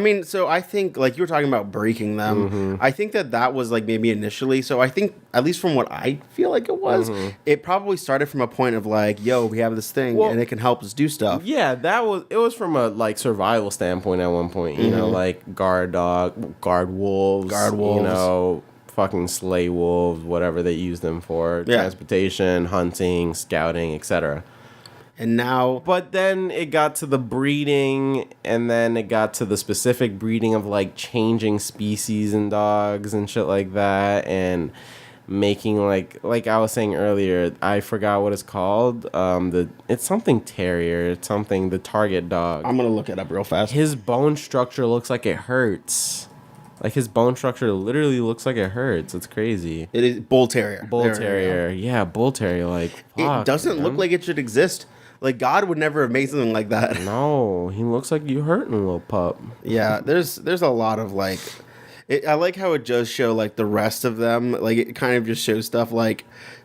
mean, so I think, like, you were talking about breaking them. I think that was like maybe initially. So I think, at least from what I feel like it was, it probably started from a point of like, yo, we have this thing and it can help us do stuff. yeah, it was from a like survival standpoint at one point, you know, like guard wolves, you know, fucking slay wolves, whatever they use them for, transportation, hunting, scouting, etc. And now, But then it got to the breeding, and then it got to the specific breeding of like changing species in dogs and shit like that, and making like I was saying earlier, I forgot what it's called. It's something terrier. It's something the target dog. I'm gonna look it up real fast. His bone structure looks like it hurts. Like his bone structure literally looks like it hurts. It's crazy. It is bull terrier. Bull There we go. terrier. Yeah, bull terrier. Like fuck, It doesn't man. look like it should exist. Like, God would never have made something like that. No, he looks like you hurting a little pup. Yeah, there's a lot of like, I like how it does show like the rest of them. Like, it kind of just shows stuff like,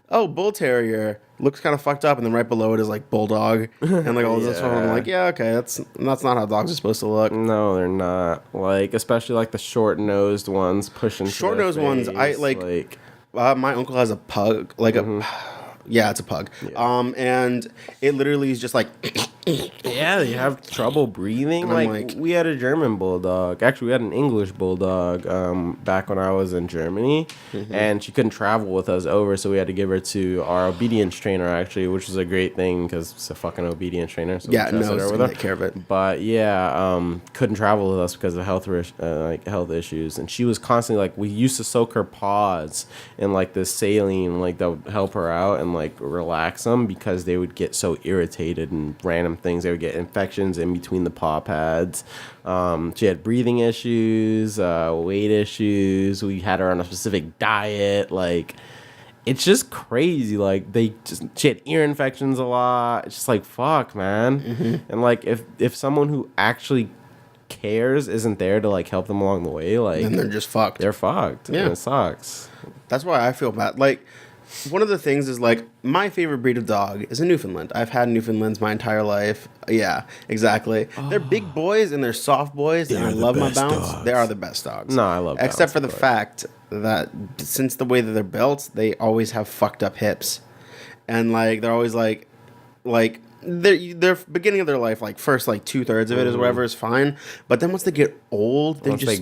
oh, bull terrier looks kind of fucked up, and then right below it is like bulldog and like all this stuff. I'm like, yeah, okay, that's not how dogs are supposed to look. No, they're not. Like, especially like the short nosed ones pushing. Short-nosed ones, I like. My uncle has a pug, like yeah, it's a pug. Yeah. And it literally is just like. Yeah, they have trouble breathing. Like, we had a German bulldog. Actually, we had an English bulldog back when I was in Germany, and she couldn't travel with us over, so we had to give her to our obedience trainer, actually, which was a great thing because it's a fucking obedience trainer. So Yeah, we no, her with take care of it. But yeah, couldn't travel with us because of health issues, and she was constantly like, we used to soak her paws in like this saline, like that would help her out and like relax them because they would get so irritated and random things. They would get infections in between the paw pads. She had breathing issues, weight issues. We had her on a specific diet. Like, it's just crazy. Like, she had ear infections a lot. It's just like, fuck, man. And like, if someone who actually cares isn't there to like help them along the way, like, And they're just fucked. They're fucked. Yeah, and it sucks. That's why I feel bad. Like, one of the things is like, my favorite breed of dog is a Newfoundland. I've had Newfoundlands my entire life. Yeah, exactly. They're big boys and they're soft boys, and I love my Bounce. They are the best dogs. No, I love except Bounce, for the fact that since the way that they're built, they always have fucked up hips, and like they're always like their beginning of their life, like first like 2/3 of it is whatever is fine, but then once they get old, Once they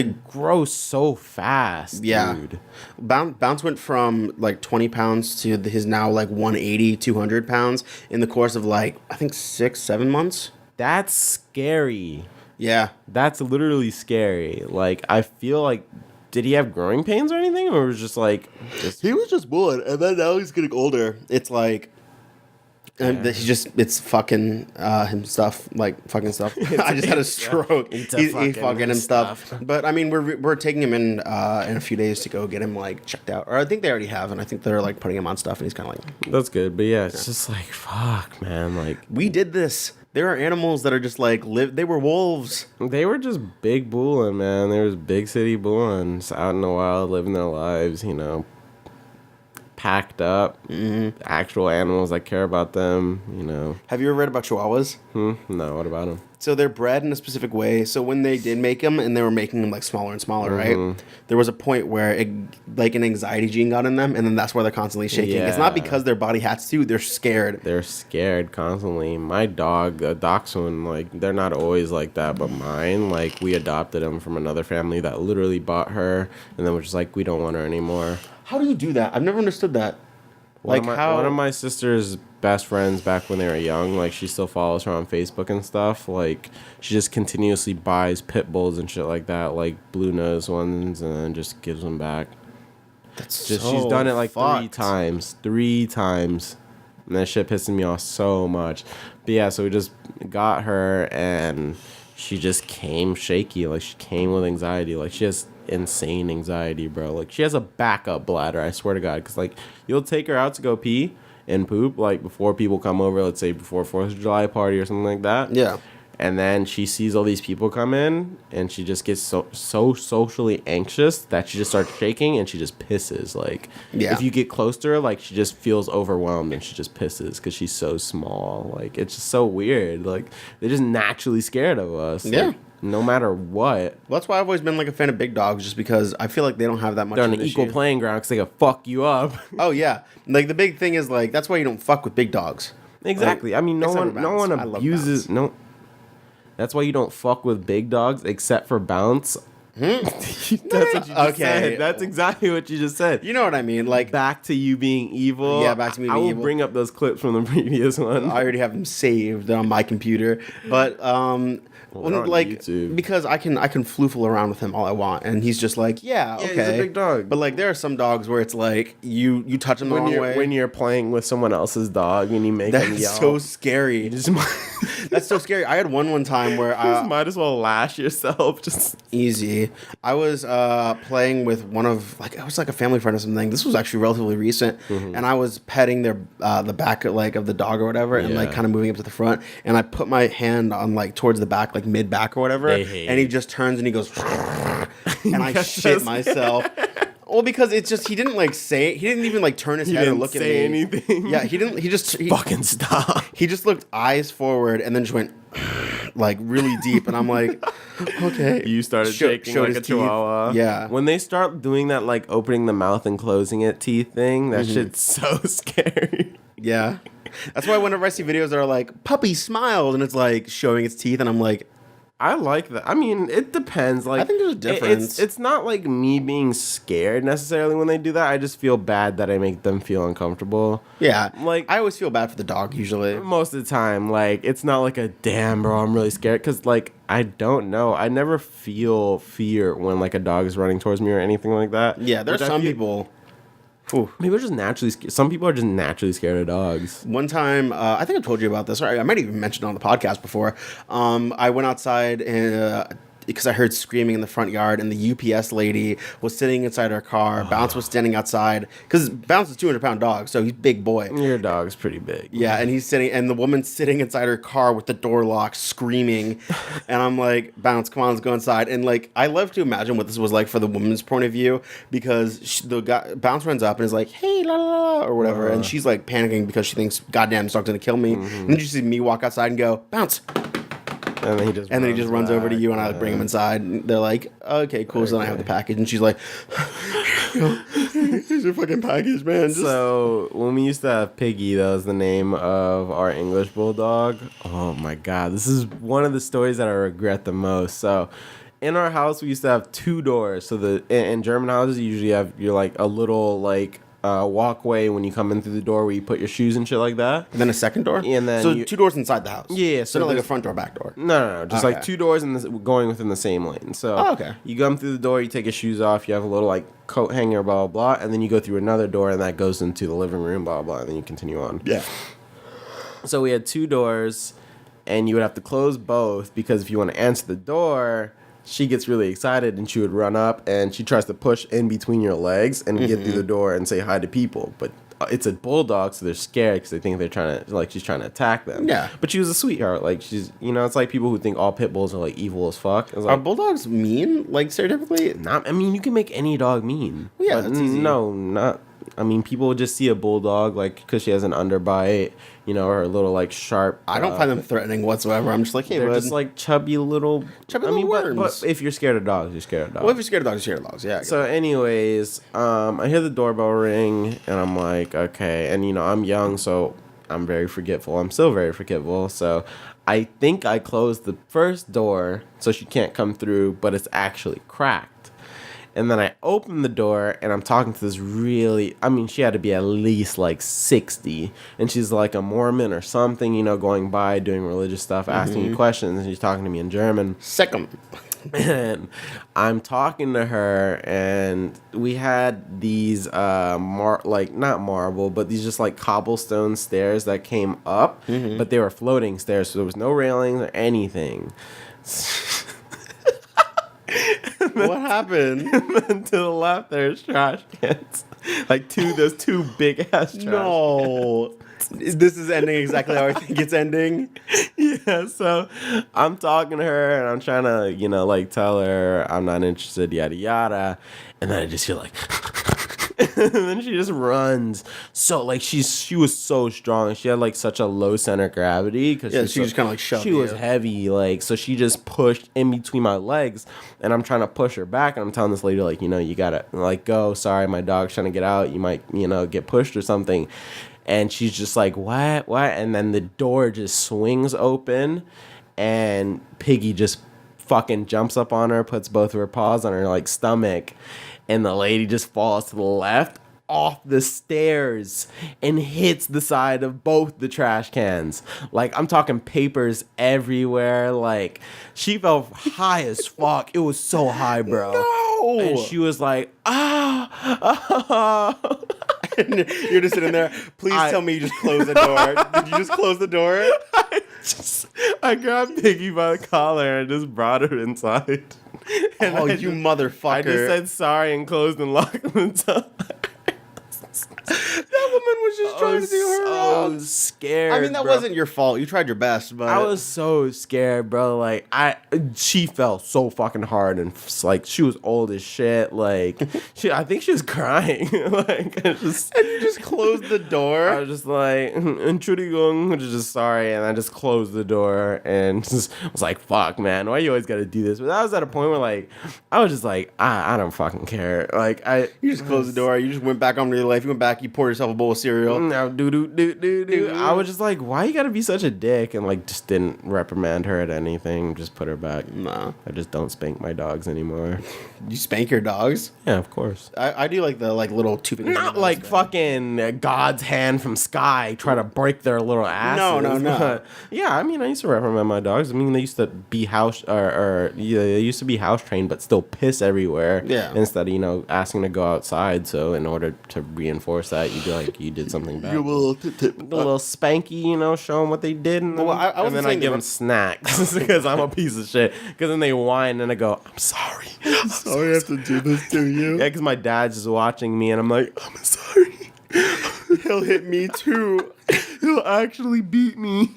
grow so fast, yeah. dude. Bounce went from like 20 pounds to his now like 180, 200 pounds in the course of like, I think 6-7 months. That's scary. Yeah. That's literally scary. Like, I feel like, did he have growing pains or anything, or was just like He was just born, and then now he's getting older. It's like, And it's fucking him stuff, like fucking stuff. I just had a stroke. He's fucking him stuff. But I mean, we're taking him in a few days to go get him like checked out, or I think they already have, and I think they're like putting him on stuff, and he's kind of like. That's good, but yeah, it's just like fuck, man. Like we did this. There are animals that are just like They were wolves. They were just big bullin', man. They was big city bullins out in the wild, living their lives, you know. Packed up, actual animals that care about them, you know. Have you ever read about Chihuahuas? No, what about them? So they're bred in a specific way. So when they did make them, and they were making them like smaller and smaller, right? There was a point where an anxiety gene got in them, and then that's why they're constantly shaking. Yeah. It's not because their body has to; they're scared. They're scared constantly. My dog, a dachshund, like they're not always like that, but mine, like we adopted him from another family that literally bought her, and then we're just like, we don't want her anymore. How do you do that? I've never understood that. One of my sister's best friends back when they were young, like she still follows her on Facebook and stuff. Like she just continuously buys pit bulls and shit like that, like blue nose ones, and then just gives them back. That's just so she's done it like fucked. three times, and that shit pissing me off so much. But yeah, so we just got her, and she just came shaky, like she came with anxiety, like she has insane anxiety, bro. Like she has a backup bladder, I swear to God, because like you'll take her out to go pee and poop like before people come over, let's say before 4th of July party or something like that. Yeah. And then she sees all these people come in, and she just gets so socially anxious that she just starts shaking, and she just pisses. Like, if you get close to her, like, she just feels overwhelmed, and she just pisses because she's so small. Like, it's just so weird. Like, they're just naturally scared of us. Yeah. Like, no matter what. Well, that's why I've always been like a fan of big dogs, just because I feel like they don't have that much. They're on an equal playing ground because they can fuck you up. Oh yeah, like the big thing is like that's why you don't fuck with big dogs. Exactly. Like, I mean, no one abuses no. That's why you don't fuck with big dogs except for Bounce. That's what you just said. That's exactly what you just said. You know what I mean? Like back to you being evil. Yeah, back to me being evil. I will bring up those clips from the previous one. I already have them saved on my computer, but like YouTube. Because I can floofle around with him all I want, and he's just like, yeah, okay, he's a big dog. But like there are some dogs where it's like you touch him the wrong way when you're playing with someone else's dog and you make him yell. That's so scary. That's so scary. I had one time where you might as well lash yourself. Just easy. I was playing with one of it was like a family friend or something. This was actually relatively recent, and I was petting the back of the dog or whatever, and like kind of moving up to the front, and I put my hand on like towards the back, like mid back or whatever, and he just turns and he goes, and I shit myself. Well, because it's just he didn't like say it. He didn't even like turn his head or look at me. Say anything. Yeah, he didn't. He just fucking stop. He just looked eyes forward and then just went like really deep, and I'm like, okay. You started shaking like a chihuahua. Yeah. When they start doing that, like opening the mouth and closing it teeth thing, that shit's so scary. Yeah. That's why whenever I see videos that are like puppy smiled and it's like showing its teeth, and I'm like, I like that. I mean, it depends. Like, I think there's a difference. It's not like me being scared necessarily when they do that. I just feel bad that I make them feel uncomfortable. Yeah. Like, I always feel bad for the dog usually. Most of the time. Like, it's not like a damn, bro, I'm really scared. Because, like, I don't know. I never feel fear when, like, a dog is running towards me or anything like that. Yeah, there's some people. Ooh. Maybe just naturally scared. Some people are just naturally scared of dogs. One time, I think I told you about this. Or I might even mention it on the podcast before. I went outside and because I heard screaming in the front yard, and the UPS lady was sitting inside her car. Bounce was standing outside because Bounce is a 200-pound dog, so he's a big boy. Your dog's pretty big. Yeah, and he's sitting, and the woman's sitting inside her car with the door locked, screaming. And I'm like, Bounce, come on, let's go inside. And like, I love to imagine what this was like for the woman's point of view, because Bounce runs up and is like, hey, la la la, or whatever, and she's like panicking because she thinks, goddamn, this dog's gonna kill me. And then you see me walk outside and go, Bounce. And then he just runs over to you, and I bring him inside. And they're like, okay, cool. So then I have the package, and she's like, here's your fucking package, man. So when we used to have Piggy, that was the name of our English bulldog. Oh my God, this is one of the stories that I regret the most. So in our house, we used to have 2 doors. So in German houses, you usually have a little like walkway when you come in through the door where you put your shoes and shit like that. And then a second door? And then so 2 doors inside the house? Yeah. So not like a front door, back door? No. Just like 2 doors and going within the same lane. So you come through the door, you take your shoes off, you have a little like coat hanger, blah, blah, blah. And then you go through another door, and that goes into the living room, blah, blah, and then you continue on. Yeah. So we had 2 doors, and you would have to close both because if you want to answer the door, she gets really excited and she would run up and she tries to push in between your legs and get through the door and say hi to people. But it's a bulldog, so they're scared because they think they're trying to, like, she's trying to attack them. Yeah. But she was a sweetheart. Like, she's, you know, it's like people who think all pit bulls are, like, evil as fuck. It's like, Are bulldogs mean? Like, stereotypically? not, I mean, you can make any dog mean. Yeah, but that's easy. No, not. I mean, people would just see a bulldog, like, because she has an underbite, you know, or a little, like, sharp. I don't find them threatening whatsoever. I'm just like, hey, They're bud. just, like, chubby little worms. But if you're scared of dogs, you're scared of dogs. Well, if you're scared of dogs, you're scared of dogs. Yeah. So, anyways, I hear the doorbell ring, and I'm like, okay. And, you know, I'm young, so I'm very forgetful. I'm still very forgetful. So, I think I closed the first door so she can't come through, but it's actually cracked. And then I open the door, and I'm talking to this really, I mean, she had to be at least like 60. And she's like a Mormon or something, you know, going by, doing religious stuff, asking me questions. And she's talking to me in German. Second. And I'm talking to her, and we had these, not marble, but these just like cobblestone stairs that came up, but they were floating stairs, so there was no railings or anything. What happened? And then to the left, there's trash cans. Like there's 2 big ass trash No. This is ending exactly how I think it's ending. Yeah, so I'm talking to her and I'm trying to, you know, like tell her I'm not interested, yada yada. And then I just feel like and then she just runs. So like she was so strong. She had like such a low center of gravity because she just kind of like shoved. She was heavy, like, so she just pushed in between my legs, and I'm trying to push her back, and I'm telling this lady, like, you know, you gotta like go. Sorry, my dog's trying to get out. You might, you know, get pushed or something. And she's just like, what? And then the door just swings open, and Piggy just fucking jumps up on her, puts both of her paws on her, like, stomach, and the lady just falls to the left off the stairs and hits the side of both the trash cans. Like, I'm talking papers everywhere. Like, she fell high as fuck. It was so high, bro. No! And she was like, And you're just sitting there. Please tell me you just closed the door. Did you just close the door? I grabbed Piggy by the collar and just brought her inside. And you motherfucker. I just said sorry and closed and locked them inside. That woman was just trying to do her so own. scared. I mean, that bro. wasn't your fault. You tried your best, but I was so scared, bro. Like, she fell so fucking hard, and like, she was old as shit. Like, I think she was crying. Like, and you just closed the door. I was just like, Entschuldigung, which is just sorry, and I just closed the door and just was like, fuck, man, why you always gotta do this? But I was at a point where, like, I was just like, I don't fucking care. Like, you just closed the door. You just went back on with your life. You went back. You poured yourself a bowl of cereal. Now, I was just like, why you gotta be such a dick? And like, just didn't reprimand her at anything. Just put her back. Nah. I just don't spank my dogs anymore. You spank your dogs? Yeah, of course. I do like the like little 2 fingers. Not like fucking God's hand from sky try to break their little asses. No. But, yeah, I mean, I used to reprimand my dogs. I mean, they used to be they used to be house trained, but still piss everywhere. Yeah. Instead of, you know, asking to go outside. So in order to reinforce that, you'd be like, you did something bad. You will tip. A little spanky, you know, show them what they did, and then, and then I give them snacks because I'm a piece of shit. Because then they whine, and I go, "I'm sorry, Sorry I have to do this to you." Yeah, because my dad's just watching me, and I'm like, "I'm sorry." He'll hit me too. He'll actually beat me.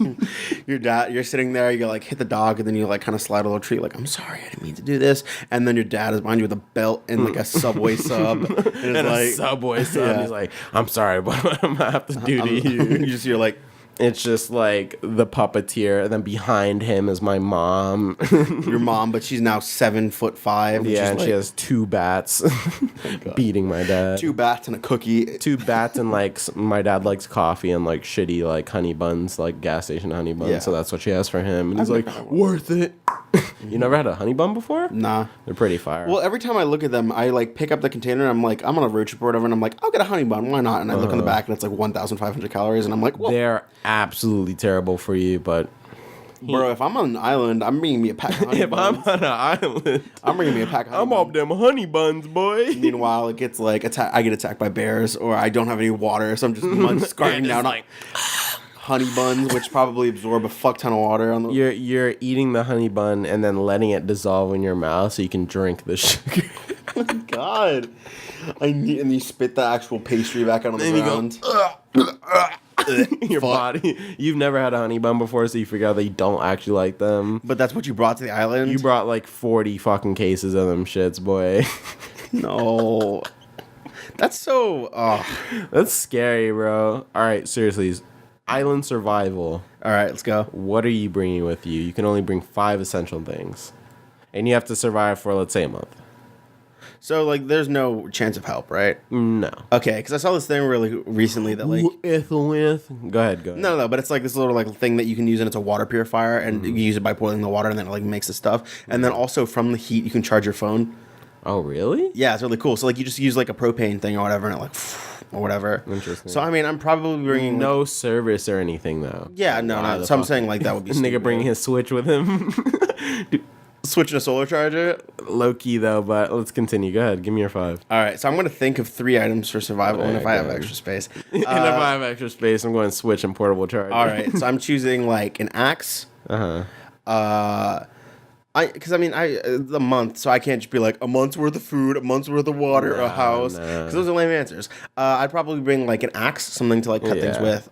You're sitting there, you like hit the dog, and then you like kind of slide a little treat, like, I'm sorry, I didn't mean to do this. And then your dad is behind you with a belt and like a Subway sub. And And like, a Subway sub. Yeah. He's like, I'm sorry, but what am I gonna have to do to you? You're like, It's just like the puppeteer, and then behind him is my mom. your mom, but she's now 7'5". Yeah, and she has 2 bats beating my dad. 2 bats and a cookie. 2 bats and like my dad likes coffee and like shitty like honey buns, like gas station honey buns. Yeah. So that's what she has for him, and he's I've like, never had worth it. You never had a honey bun before? Nah. They're pretty fire. Well, every time I look at them, I like pick up the container and I'm like, I'm on a road trip or whatever, and I'm like, I'll get a honey bun, why not? And I look on the back and it's like 1,500 calories, and I'm like, well, they're absolutely terrible for you, but bro, if I'm on an island, I'm bringing me a pack of honey if I'm buns. on an island, I'm bringing me a pack of honey I'm buns. off them honey buns, boy. Meanwhile, it gets like I get attacked by bears, or I don't have any water, so I'm just starving Just down. like, honey buns, which probably absorb a fuck ton of water on the. You're eating the honey bun and then letting it dissolve in your mouth so you can drink the sugar. Oh my God. And you spit the actual pastry back out on the ground. Your body. You've never had a honey bun before, so you figure out that you don't actually like them. But that's what you brought to the island? You brought like 40 fucking cases of them shits, boy. No. That's so... That's scary, bro. All right, seriously. Island survival. All right, let's go. What are you bringing with you? You can only bring 5 essential things. And you have to survive for, let's say, a month. So, like, there's no chance of help, right? No. Okay, because I saw this thing really recently that, like... Go ahead. No, but it's like this little, like, thing that you can use, and it's a water purifier, and you use it by boiling the water, and then it, like, makes the stuff. And then also, from the heat, you can charge your phone. Oh, really? Yeah, it's really cool. So, like, you just use, like, a propane thing or whatever, and it, like... or whatever. Interesting. So, I mean, I'm probably bringing... No service or anything, though. Yeah, no. So I'm saying, like, that would be stupid. Nigga bringing his Switch with him. Switching a solar charger? Low key, though, but let's continue. Go ahead. Give me your 5. All right, so I'm going to think of 3 items for survival, and if I have good. extra space. And if I have extra space, I'm going Switch and portable charger. All right, so I'm choosing, like, an axe. Uh-huh. Because the month, so I can't just be like a month's worth of food, a month's worth of water, a house. Because those are lame answers. I'd probably bring like an axe, something to like cut things with.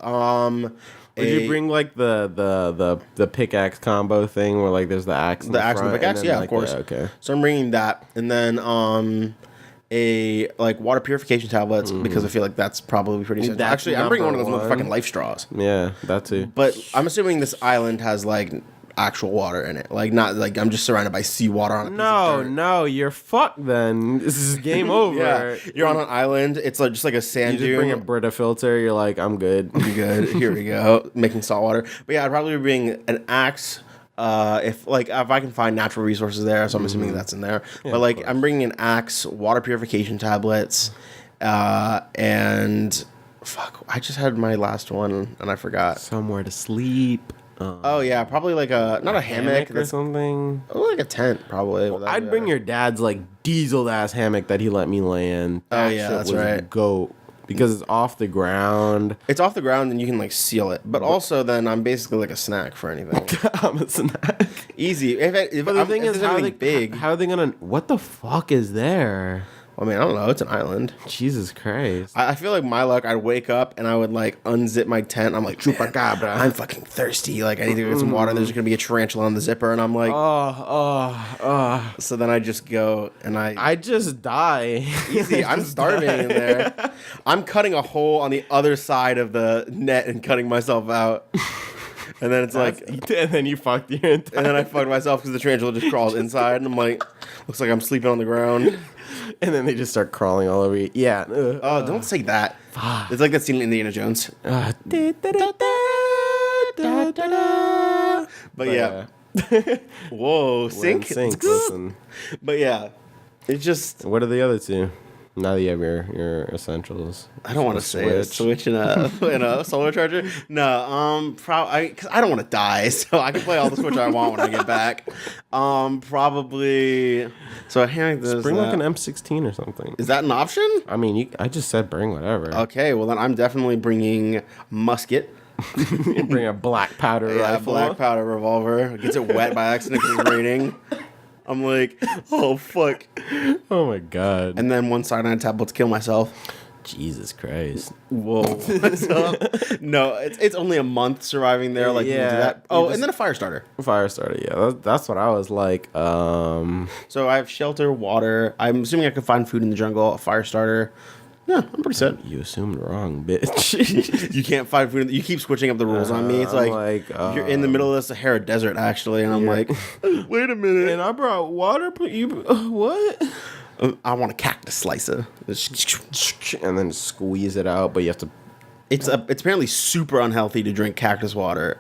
Would you bring like the pickaxe combo thing where like there's the axe, the axe and the pickaxe? Yeah, like, of course. Okay. So I'm bringing that, and then a like water purification tablets because I feel like that's probably pretty essential. Actually, I'm bringing one of those motherfucking life straws. Yeah, that too. But I'm assuming this island has like actual water in it, like not like I'm just surrounded by seawater on a piece of dirt. No, you're fucked then. This is game over. Yeah, you're on an island. It's like just like a sand dune. You just bring a Brita filter. You're like, I'm good. I'm good. Here we go. Making salt water. But yeah, I'd probably bring an axe. If I can find natural resources there, so I'm assuming that's in there. Yeah, but like I'm bringing an axe, water purification tablets, and fuck, I just had my last one and I forgot. Somewhere to sleep. Oh yeah, probably like not a hammock or something. Oh, like a tent probably. I'd bring your dad's like diesel ass hammock that he let me lay in. Oh yeah, that's right. Goat. Because it's off the ground. It's off the ground and you can like seal it. But also then I'm basically like a snack for anything. I'm a snack. Easy. But the thing is, how are they gonna? What the fuck is there? I mean, I don't know. It's an island. Jesus Christ. I feel like my luck, I'd wake up and I would like unzip my tent. I'm like, chupacabra. I'm fucking thirsty. Like, I need to get some water. There's going to be a tarantula on the zipper. And I'm like, So then I just go and I just die. Easy. I'm starving in there. I'm cutting a hole on the other side of the net and cutting myself out. And then it's like, and then you fucked your entire. And then I fucked myself because the tarantula just crawls inside. And I'm like, looks like I'm sleeping on the ground. And then they just start crawling all over you. Yeah. Oh, don't say that. It's like that scene in Indiana Jones. But yeah. Whoa, sync. Listen. But yeah, it's just. What are the other two? Now that you have your essentials. I don't want to say it. Switch in a solar charger. No, because I don't want to die, so I can play all the Switch I want when I get back. Probably. So I think this. Bring like an M16 or something. Is that an option? I mean, I just said bring whatever. Okay, well then I'm definitely bringing musket. Bring a black powder rifle. Yeah, black powder revolver. Gets it wet by accident because it's raining. I'm like, oh fuck. Oh my god. And then one cyanide tablet to kill myself. Jesus Christ. Whoa. No, it's only a month surviving there. Like, yeah. You do that. Oh, and then a fire starter. Fire starter, yeah. That's what I was like. So I have shelter, water. I'm assuming I can find food in the jungle, a fire starter. Yeah, I'm pretty set. You assumed wrong, bitch. You can't find food. You keep switching up the rules on me. It's like you're in the middle of the Sahara Desert, actually, and I'm like, wait a minute. And I brought water. What? I want a cactus slicer. And then squeeze it out, but you have to. It's apparently super unhealthy to drink cactus water.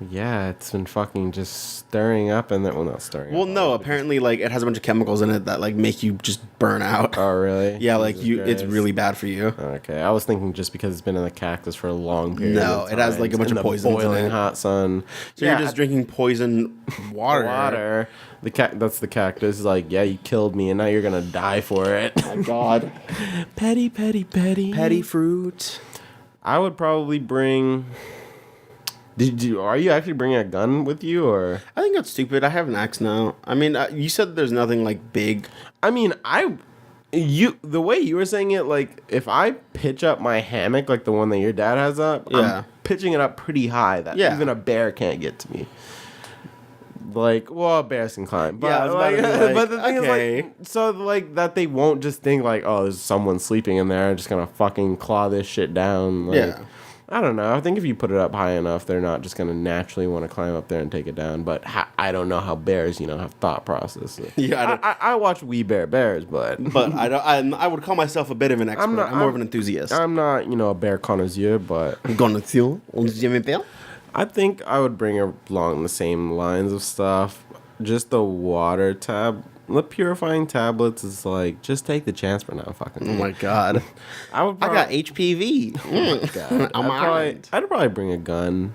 Yeah, it's been fucking just stirring up, and then not stirring. Well, no, apparently like it has a bunch of chemicals in it that like make you just burn out. Oh, really? Yeah, like it's really bad for you. Okay, I was thinking just because it's been in the cactus for a long period. No, it has like a bunch of poisons boiling in it. Hot sun. So you're just drinking poison water. That's the cactus. Like, yeah, you killed me, and now you're gonna die for it. Oh my god. Petty fruit. I would probably bring. Are you actually bringing a gun with you, or? I think that's stupid. I have an axe now. I mean, you said there's nothing like big. I mean, the way you were saying it, like if I pitch up my hammock like the one that your dad has up, Yeah. I'm pitching it up pretty high that even a bear can't get to me. Like, well, bears can climb, but Yeah, I was about to be like, but the thing okay. is, like, so like that they won't just think like, oh, there's someone sleeping in there, I'm just gonna fucking claw this shit down. Like, Yeah. I don't know. I think if you put it up high enough, they're not just gonna naturally want to climb up there and take it down. But I don't know how bears, have thought process. Yeah, I watch We Bare Bears, but I don't. I would call myself a bit of an expert. I'm more of an enthusiast. I'm not, a bear connoisseur, but I'm gonna feel. I think I would bring along the same lines of stuff. Just the water the purifying tablets is like, just take the chance for now. Fucking. Oh my god. I got HPV. Oh my god. I'd probably bring a gun.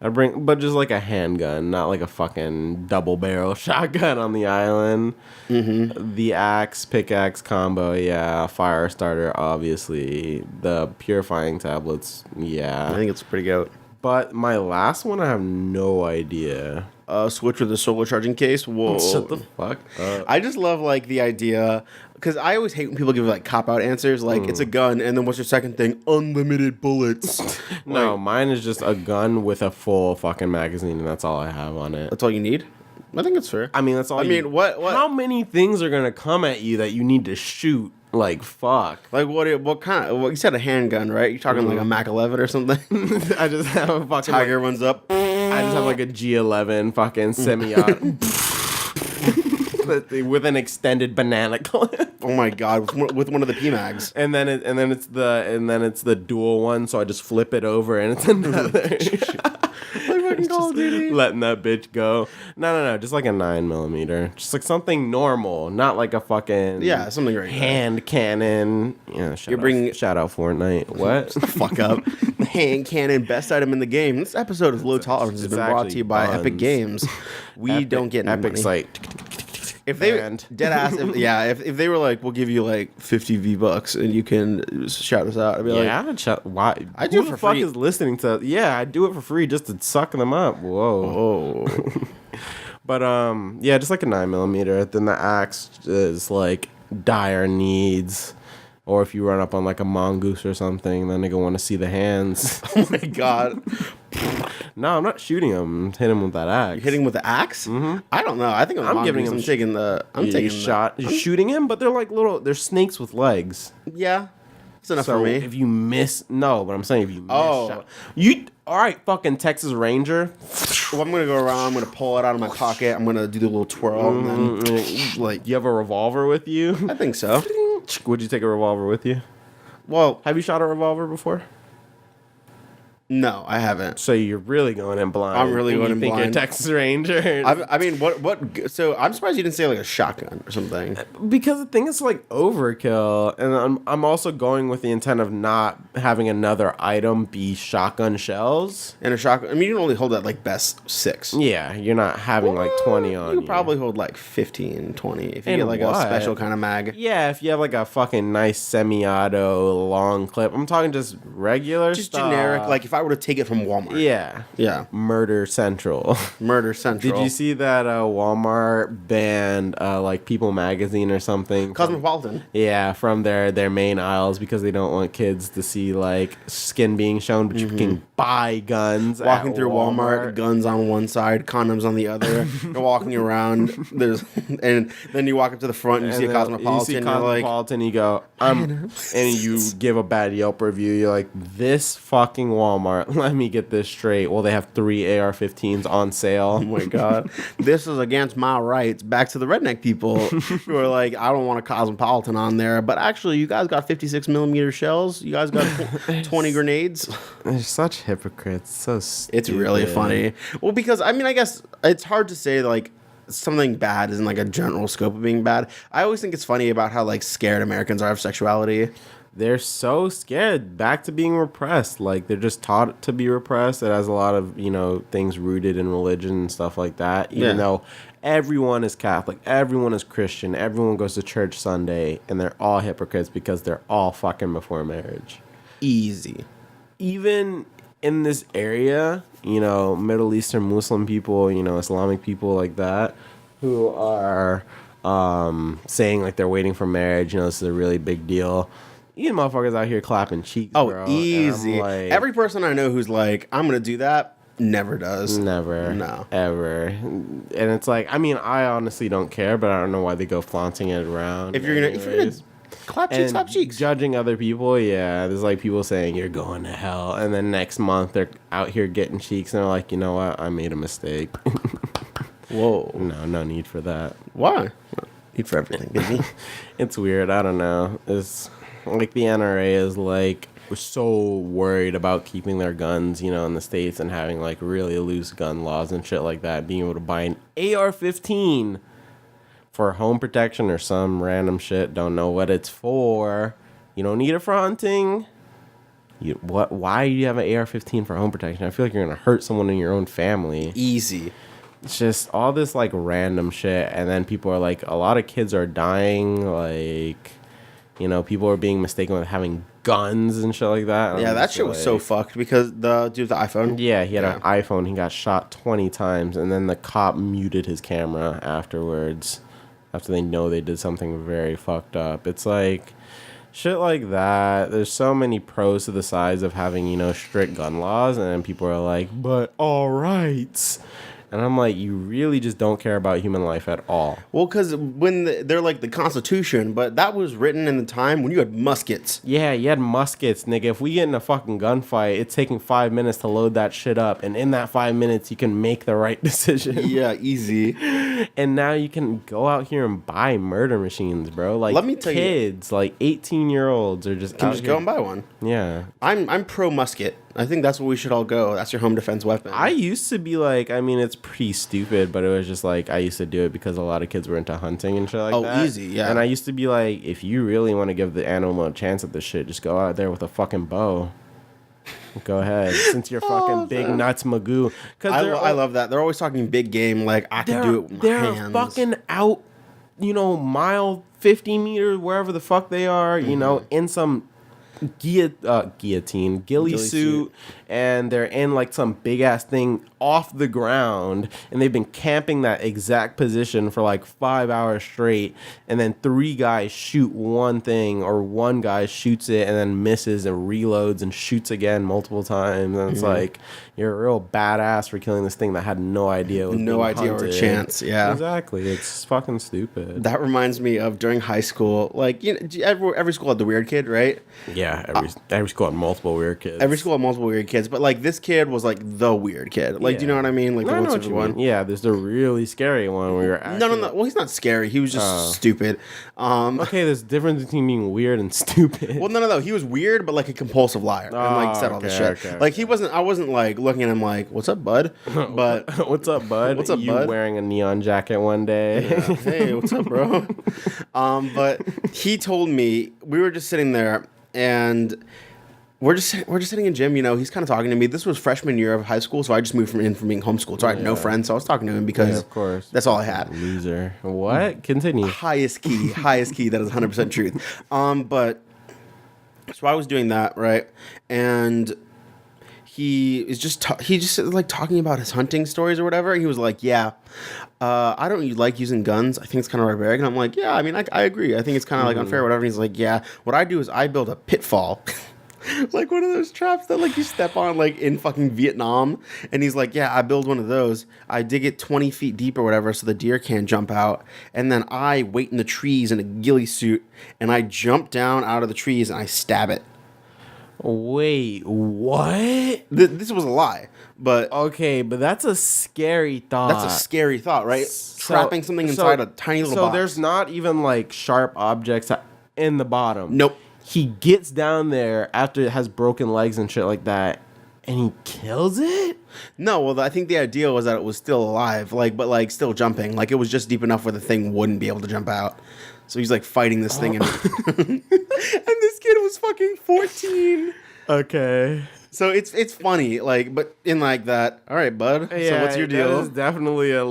But just like a handgun, not like a fucking double barrel shotgun on the island. Mm-hmm. The pickaxe combo, yeah. Fire starter, obviously. The purifying tablets, yeah. I think it's pretty goat. But my last one, I have no idea. Switch with the solar charging case. Whoa. Shut the fuck up. I just love like the idea, because I always hate when people give like cop out answers. Like it's a gun, and then what's your second thing? Unlimited bullets. No, mine is just a gun with a full fucking magazine, and that's all I have on it. That's all you need. I think it's fair. I mean, that's all. What? How many things are gonna come at you that you need to shoot? Like fuck. Like what kind of? Well, you said a handgun, right? You're talking like a Mac 11 or something. I just have a fucking Tiger runs up. I just have like a G11 fucking semi-auto with an extended banana clip. Oh my god, with one of the PMags. And then it's the dual one, so I just flip it over and it's another. Like fucking Call of Duty. Letting that bitch go. No, just like a 9mm. Just like something normal, not like a fucking something right hand cannon. Yeah, shout out Fortnite. What? Fuck up. The hand cannon, best item in the game. This episode of Low Tolerance has been brought to you by Epic Games. We don't get any Epic's money. like. If they dead ass, if they were like, we'll give you like 50 V-bucks and you can shout us out, I'd be like, why? I do it for free. Who the fuck is listening to? Yeah, I do it for free just to suck them up. Whoa. But just like a 9mm. Then the axe is like dire needs. Or if you run up on like a mongoose or something, then they go want to see the hands. Oh my god. No, I'm not shooting him. Hit him with that axe. You're hitting him with the axe? Mm-hmm. I don't know. I think I'm giving him. I'm taking the. I'm taking shot. You're shooting him, but they're like they're snakes with legs. Yeah, that's enough for me. If you miss, but I'm saying if you miss, all right, fucking Texas Ranger. Well, I'm gonna go around. I'm gonna pull it out of my pocket. I'm gonna do the little twirl, and then like you have a revolver with you. I think so. Would you take a revolver with you? Well, have you shot a revolver before? No, I haven't. So you're really going in blind. I'm really going in blind. You think you're Texas Ranger. I mean, what? So I'm surprised you didn't say like a shotgun or something. Because the thing is like overkill, and I'm also going with the intent of not having another item be shotgun shells. And a shotgun. I mean, you can only hold that like best 6. Yeah, you're not having like 20 on you. You can probably hold like 15, 20 if you get like a special kind of mag. Yeah, if you have like a fucking nice semi-auto long clip. I'm talking just regular just stuff. Generic, like if I were to take it from Walmart. Yeah. Murder Central. Murder Central. Did you see that Walmart banned like People Magazine or something? Cosmopolitan. Yeah, from their main aisles because they don't want kids to see like skin being shown, but you can buy guns. Walking through Walmart, guns on one side, condoms on the other. You're walking around. And then you walk up to the front and you see a Cosmopolitan. You see Cosmopolitan, you go, and you give a bad Yelp review. You're like, this fucking Walmart. Let me get this straight. Well, they have 3 AR-15s on sale. Oh my god, this is against my rights. Back to the redneck people who are like, I don't want a Cosmopolitan on there, but actually, you guys got 56mm shells. You guys got 20 grenades. They're such hypocrites. So stupid. It's really funny. Well, because I mean, I guess it's hard to say like something bad isn't like a general scope of being bad. I always think it's funny about how like scared Americans are of sexuality. They're so scared. Back to being repressed. Like they're just taught to be repressed. It has a lot of things rooted in religion and stuff like that. Even though everyone is Catholic, everyone is Christian, everyone goes to church Sunday, and they're all hypocrites because they're all fucking before marriage. Easy. Even in this area, Middle Eastern Muslim people, Islamic people like that, who are saying like they're waiting for marriage. This is a really big deal. You motherfuckers out here clapping cheeks, bro. Easy. Like, every person I know who's like, I'm gonna do that, never does. Never. No. Ever. And it's like, I mean, I honestly don't care, but I don't know why they go flaunting it around. If you're gonna clap cheeks, clap cheeks. Judging other people, yeah. There's like people saying you're going to hell, and then next month they're out here getting cheeks, and they're like, you know what? I made a mistake. Whoa. No need for that. Why? Need for everything, baby. It's weird. I don't know. It's like the NRA is like so worried about keeping their guns, in the States and having like really loose gun laws and shit like that. Being able to buy an AR-15 for home protection or some random shit. Don't know what it's for. You don't need it for hunting. Why do you have an AR-15 for home protection? I feel like you're gonna hurt someone in your own family. Easy. It's just all this like random shit, and then people are like, a lot of kids are dying. Like, people are being mistaken with having guns and shit like that. Yeah, that shit was so fucked because the dude with the iPhone. Yeah, he had an iPhone. He got shot 20 times, and then the cop muted his camera afterwards. After they know they did something very fucked up. It's like shit like that. There's so many pros to the sides of having, strict gun laws, and then people are like, but all rights. And I'm like, you really just don't care about human life at all. Well, because when they're like the Constitution, but that was written in the time when you had muskets. Yeah, you had muskets, nigga. If we get in a fucking gunfight, it's taking 5 minutes to load that shit up. And in that 5 minutes, you can make the right decision. Yeah, easy. And now you can go out here and buy murder machines, bro. Like, let me tell kids, like 18-year-olds are just can out just here. go and buy one. Yeah. I'm pro musket. I think that's where we should all go. That's your home defense weapon. I used to be like, I mean, it's pretty stupid, but it was just like, I used to do it because a lot of kids were into hunting and shit like that. Oh, easy, yeah. And I used to be like, if you really want to give the animal a chance at this shit, just go out there with a fucking bow. Go ahead, since you're fucking big nuts Magoo. I love that. They're always talking big game, like I can do it with my hands. They're fucking out, mile 50 meters, wherever the fuck they are, in some guillotine, ghillie suit, and they're in like some big ass thing off the ground, and they've been camping that exact position for like 5 hours straight, and then 3 guys shoot one thing, or one guy shoots it and then misses and reloads and shoots again multiple times, and it's like, you're a real badass for killing this thing that had no idea was no idea or a chance. Yeah, exactly. It's fucking stupid. That reminds me of during high school, like every school had the weird kid, right? Yeah, every school had multiple weird kids. Every school had multiple weird kids, but like this kid was like the weird kid. Like, do you know what I mean? Like the one super one. Yeah, there's the really scary one where you're actually... No. Well, he's not scary. He was just stupid. Okay, there's a difference between being weird and stupid. Well, no. He was weird, but like a compulsive liar, and like said all this shit. Like I wasn't like looking at him like, "What's up, bud?" But what's up, bud? What's up, you bud? Wearing a neon jacket one day. Yeah. Hey, what's up, bro? But he told me, we were just sitting there and we're just sitting in gym, he's kind of talking to me. This was freshman year of high school, so I just moved from being homeschooled. So I had no friends, so I was talking to him because of course. That's all I had. Loser. What? Continue. Highest key. That is 100% truth. But so I was doing that, right? And he is just like talking about his hunting stories or whatever. And he was like, "Yeah, I don't like using guns. I think it's kind of barbaric." And I'm like, "Yeah, I mean, I agree. I think it's kind of like unfair, or whatever." And he's like, "Yeah, what I do is I build a pitfall." Like one of those traps that like you step on like in fucking Vietnam. And he's like, "Yeah, I build one of those. I dig it 20 feet deep or whatever so the deer can't jump out. And then I wait in the trees in a ghillie suit and I jump down out of the trees and I stab it." Wait, what? This was a lie, but... Okay, but that's a scary thought. That's a scary thought, right? Trapping something inside a tiny little box. So there's not even like sharp objects in the bottom. Nope. He gets down there after it has broken legs and shit like that, and he kills it? No, well, I think the idea was that it was still alive, but still jumping. Like, it was just deep enough where the thing wouldn't be able to jump out. So he's, like, fighting this thing. And this kid was fucking 14. Okay. So it's funny, but in like that, all right, bud. Yeah, so what's your deal? That is definitely a,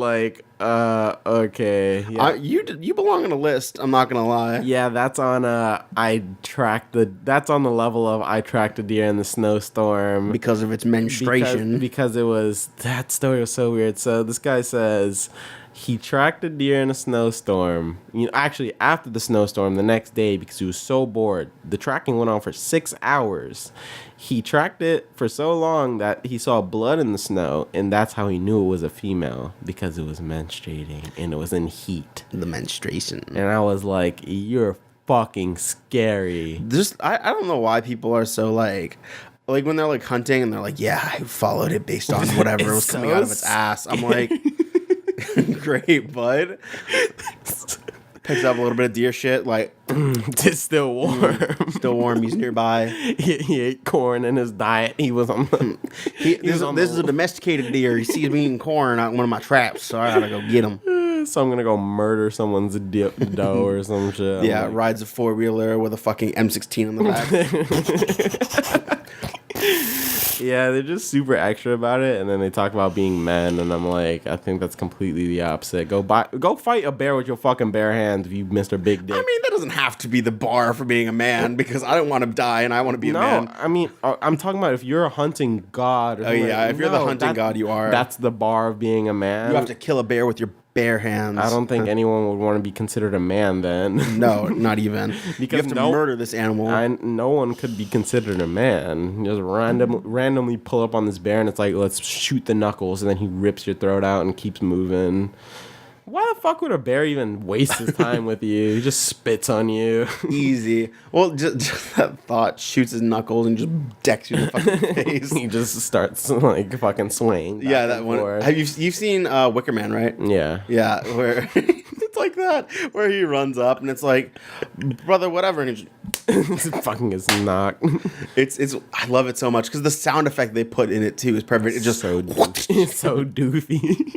Okay. Yeah. You belong on a list. I'm not gonna lie. Yeah, that's on that's on the level of I tracked a deer in the snowstorm Because of its menstruation. because it was that story was so weird. So this guy says he tracked a deer in a snowstorm. Actually after the snowstorm the next day because he was so bored. The tracking went on for 6 hours. He tracked it for so long that he saw blood in the snow, and that's how he knew it was a female because it was menstruating and it was in heat. The menstruation. And I was like, you're fucking scary. I don't know why people are so like when they're like hunting and they're like, yeah, I followed it based on whatever was coming out of its ass. I'm like, great, bud. Picks up a little bit of deer shit, like It's still warm. Still warm. He's nearby. He ate corn in his diet. He was on the. This is a domesticated deer. He sees me eating corn out in one of my traps, so I gotta go get him. So I'm gonna go murder someone's doe or some shit. Yeah, rides a 4-wheeler with a fucking M16 on the back. Yeah, they're just super extra about it, and then they talk about being men, and I'm like, I think that's completely the opposite. Go fight a bear with your fucking bare hands, if you Mr. Big Dick. I mean, that doesn't have to be the bar for being a man, because I don't want to die and I want to be a man. No, I mean, I'm talking about if you're a hunting god. Oh yeah, if you're the hunting god, you are. That's the bar of being a man. You have to kill a bear with your bare hands. I don't think anyone would want to be considered a man then. No, not even. Because you have to murder this animal. No one could be considered a man. You just randomly pull up on this bear and it's like, let's shoot the knuckles, and then he rips your throat out and keeps moving. Why the fuck would a bear even waste his time with you? He just spits on you. Easy. Well, just that thought, shoots his knuckles and just decks you in the fucking face. He just starts like fucking swaying. Yeah, that one. Have you've seen Wicker Man, right? Yeah. Yeah, where it's like that, where he runs up and it's like, brother, whatever, and he just fucking gets knocked. It's I love it so much because the sound effect they put in it too is perfect. It's just so it's so doofy.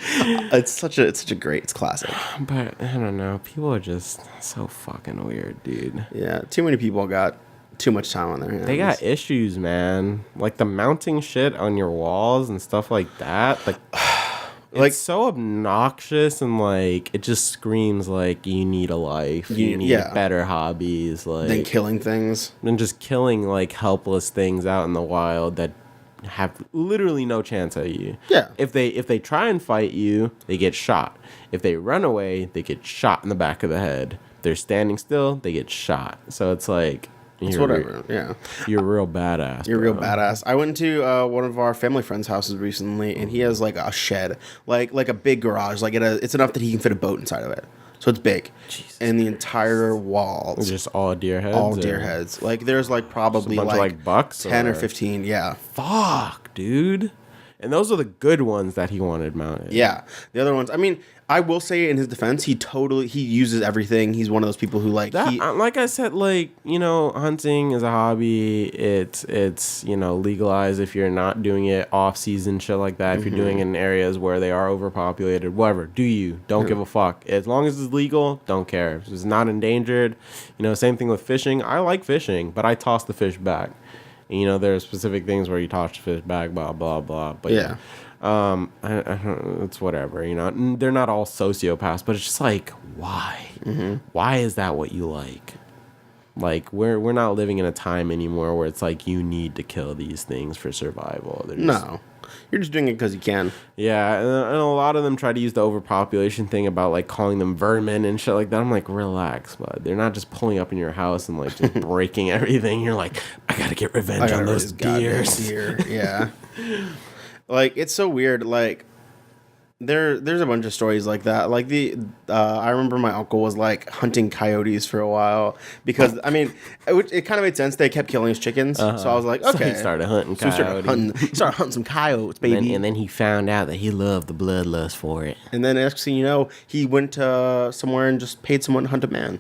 It's such a great, it's classic. But I don't know, people are just so fucking weird, dude. Yeah, too many people got too much time on their hands. They got issues, man. Like the mounting shit on your walls and stuff like that. Like it's so obnoxious, and like it just screams like you need a life. You need better hobbies, like than killing things. Than just killing like helpless things out in the wild that have literally no chance at you. Yeah. If they try and fight you, they get shot. If they run away, they get shot in the back of the head. If they're standing still, they get shot. So it's like it's whatever. Yeah. You're real badass. You're real badass. I went to one of our family friends' houses recently, and he has like a shed, like a big garage. Like it's enough that he can fit a boat inside of it. So it's big. Jesus and the entire wall. Just all deer heads? All deer heads. Like there's like probably like bucks 10 or 15, yeah. Fuck, dude. And those are the good ones that he wanted mounted. Yeah. The other ones, I mean, I will say in his defense, he uses everything. He's one of those people who like I said, like, you know, hunting is a hobby. It's legalized if you're not doing it off season, shit like that. If you're doing it in areas where they are overpopulated, whatever, do you? Don't give a fuck. As long as it's legal, don't care. If it's not endangered, same thing with fishing. I like fishing, but I toss the fish back. And, there are specific things where you toss the fish back, blah blah blah. But yeah. It's whatever, they're not all sociopaths, but it's just like, why? Why is that what you like? Like, we're not living in a time anymore where it's like you need to kill these things for survival. No, you're just doing it because you can. Yeah, and a lot of them try to use the overpopulation thing about like calling them vermin and shit like that. I'm like, relax, bud. They're not just pulling up in your house and like just breaking everything. You're like, I gotta get revenge on those deer. Yeah. Like, it's so weird. Like, there's a bunch of stories like that. Like, I remember my uncle was, like, hunting coyotes for a while. Because, I mean, it kind of made sense. They kept killing his chickens. So I was like, okay. So he started hunting coyotes. He started hunting some coyotes, baby. And then he found out that he loved the bloodlust for it. And then, next thing you know, he went to somewhere and just paid someone to hunt a man.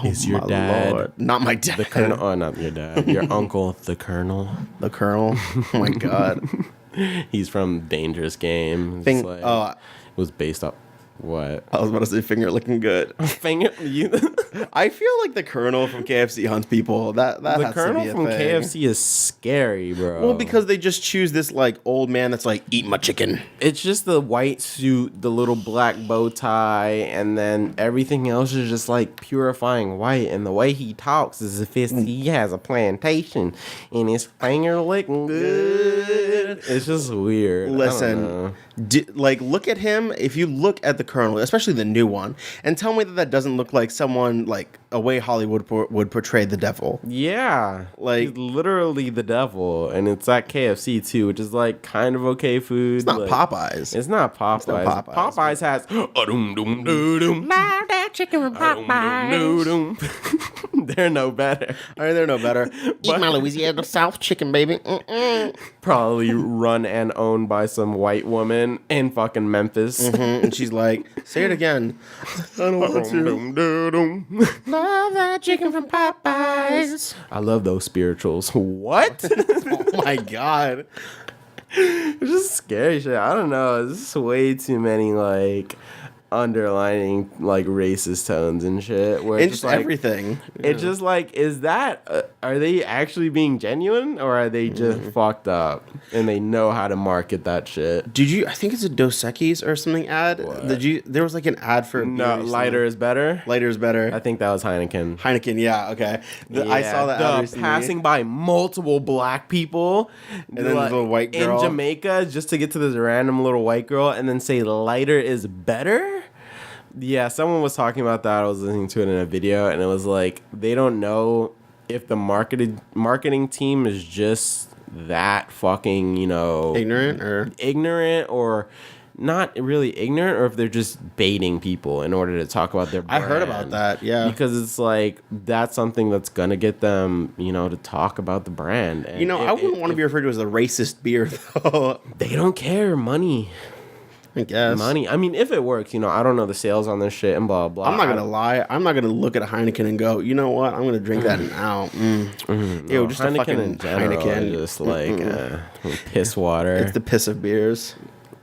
Is your dad... Lord. Not my dad. The colonel... Oh, not your dad. Your uncle, the colonel. The colonel? Oh, my God. He's from Dangerous Game. It was based off... What? I was about to say finger looking good. Finger you. I feel like the Colonel from KFC hunts people. That The has Colonel to be a from thing. KFC is scary, bro. Well, because they just choose this like old man that's like, eat my chicken. it's just the white suit, the little black bow tie, and then everything else is just like purifying white. And the way he talks is as if he has a plantation and his finger licking good. It's just weird. I don't know. Listen, like look at him. If you look at the Colonel, especially the new one, and tell me that doesn't look like someone like a way Hollywood would portray the devil. Yeah, Like- he's literally the devil, and it's at KFC too, which is like kind of okay food. It's not like, Popeyes. It's not Popeyes. not Popeyes. Popeyes has that chicken from Popeyes. They're no better. I mean, they're no better. Eat my Louisiana South chicken, baby. Probably run and owned by some white woman in fucking Memphis. And she's like, say it again. I don't want to. Love that chicken from Popeyes. I love those spirituals. What? Oh my god. It's just scary shit. I don't know. There's just way too many like underlining like racist tones and shit. Where It's just just like everything. it's just like, is that are they actually being genuine or are they just fucked up and they know how to market that shit? Did you? I think it's a Dos Equis or something ad. What? Did you? There was like an ad for No, lighter is better. Lighter is better. I think that was Heineken. Heineken, yeah, okay. I saw that ad recently. Passing by multiple black people, And then the white girl. in Jamaica, just to get to this random little white girl, and then say lighter is better. Yeah, someone was talking about that. I was listening to it in a video, and it was like they don't know if the marketing team is just that fucking ignorant or not really ignorant, or if they're just baiting people in order to talk about their brand. I heard about that, yeah. Because it's like that's something that's gonna get them, to talk about the brand. And I wouldn't want to be referred to as a racist beer, though. They don't care. Money. I guess. Money. I mean, if it works, I don't know the sales on this shit and blah, blah. I'm not going to lie. I'm not going to look at a Heineken and go, you know what? I'm going to drink that now. Ew, just Heineken a fucking in general Heineken. is just like piss water. It's the piss of beers.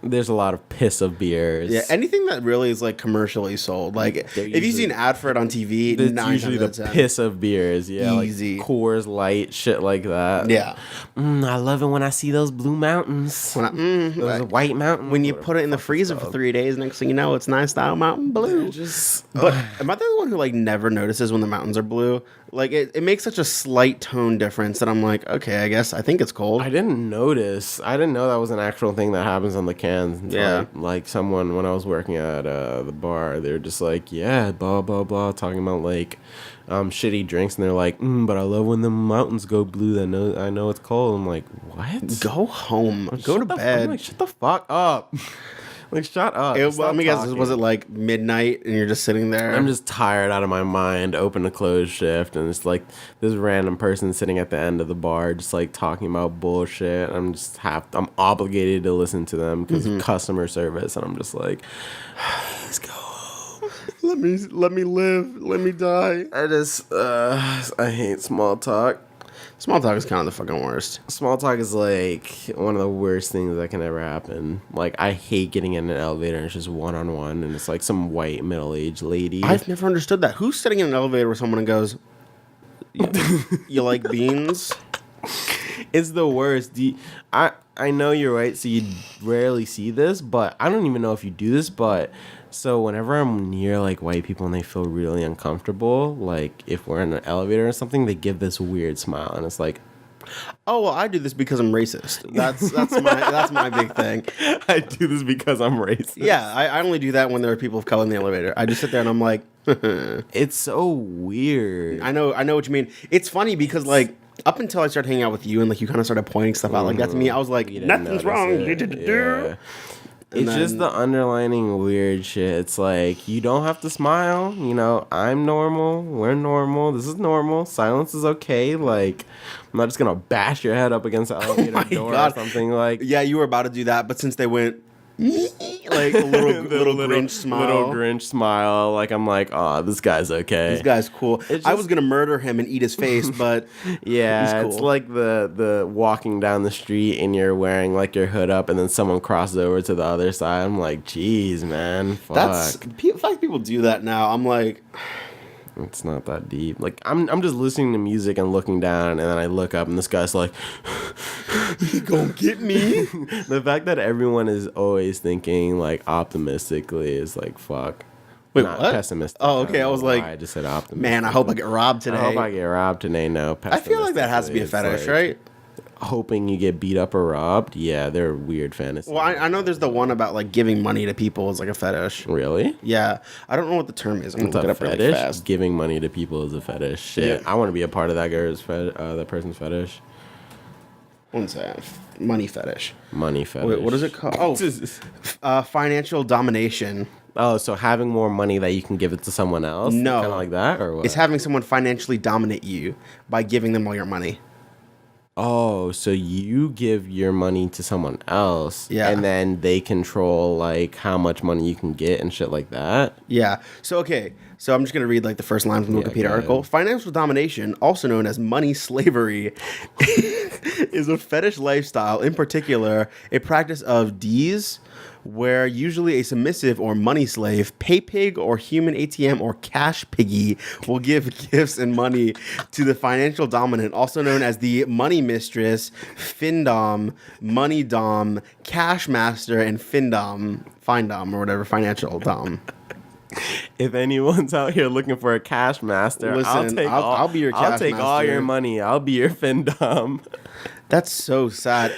There's a lot of piss of beers. Yeah, anything that really is like commercially sold. Like if you see an ad for it on TV, it's 9 usually times the out of 10. piss of beers. Yeah, Easy. like Coors Light, shit like that. Yeah. I love it when I see those blue mountains. Those white mountains. When you put it in the freezer for 3 days, next thing you know, it's nice style Mountain Blue. But am I the one who like never notices when the mountains are blue? Like it makes such a slight tone difference that I'm like, okay, I think it's cold. I didn't notice. I didn't know that was an actual thing that happens on the cans. Yeah. Like someone, when I was working at the bar, they were just like, yeah, blah, blah, blah, talking about like shitty drinks. And they're like, but I love when the mountains go blue. I know it's cold. I'm like, what? Go home. Go to bed. I'm like, shut the fuck up. Like, shut up. Let me guess, was it like midnight and you're just sitting there? I'm just tired out of my mind, open to close shift, and it's like this random person sitting at the end of the bar just like talking about bullshit. I'm obligated to listen to them because of customer service, and I'm just like, please go home. Let me live. Let me die. I hate small talk. Small talk is kind of the fucking worst. Small talk is like one of the worst things that can ever happen. Like, I hate getting in an elevator and it's just one-on-one and it's like some white middle-aged lady. I've never understood that. Who's sitting in an elevator with someone and goes, you like beans? It's the worst. I know you're right, so you rarely see this, but I don't even know if you do this, but so whenever I'm near like white people and they feel really uncomfortable, like if we're in an elevator or something, they give this weird smile and it's like, oh, well, I do this because I'm racist. That's my big thing. I do this because I'm racist. Yeah, I only do that when there are people of color in the elevator. I just sit there and I'm like, it's so weird. I know what you mean. It's funny because like up until I started hanging out with you and like you kind of started pointing stuff out like that to me, I was like, nothing's wrong. Yeah. It's just the underlining weird shit. It's like, you don't have to smile. I'm normal. We're normal. This is normal. Silence is okay. Like, I'm not just going to bash your head up against the elevator door or something. Like, yeah, you were about to do that, but since they went, like a little Grinch smile. Little Grinch smile. Like I'm like, oh, this guy's okay. This guy's cool. I was gonna murder him and eat his face, but yeah, he's cool. It's like the walking down the street and you're wearing like your hood up, and then someone crosses over to the other side. I'm like, geez, man, fuck. The fact people do that now. I'm like, it's not that deep. Like I'm just listening to music and looking down, and then I look up, and this guy's like, he gonna get me. The fact that everyone is always thinking like optimistically is like, fuck. Wait, not what? pessimistic. Oh, okay. I was like, I just said optimistic. Man, I hope I get robbed today. I hope I get robbed today. No, I feel like that has to be a fetish, like, right? Hoping you get beat up or robbed. Yeah, they're weird fantasies. Well, I know there's the one about like giving money to people is like a fetish. Really? Yeah, I don't know what the term is. I'm gonna It's look it a up really fetish. fast. Giving money to people is a fetish. Shit, Yeah. I want to be a part of that that person's fetish. One second. Money fetish. Money fetish. Wait, what is it called? Oh, financial domination. Oh, so having more money that you can give it to someone else? No. Kind of like that, or what? It's having someone financially dominate you by giving them all your money. Oh, so you give your money to someone else, Yeah. and then they control like how much money you can get and shit like that. Yeah. So I'm just gonna read like the first line from the Yeah, Wikipedia go article. ahead. Financial domination, also known as money slavery, is a fetish lifestyle. In particular, a practice of D's, where usually a submissive or money slave, pay pig or human ATM or cash piggy will give gifts and money to the financial dominant, also known as the money mistress, findom, money dom, cash master, and findom or whatever, financial dom. If anyone's out here looking for a cash master, Listen, I'll be your cash I'll take all master. your money. I'll be your findom. That's so sad.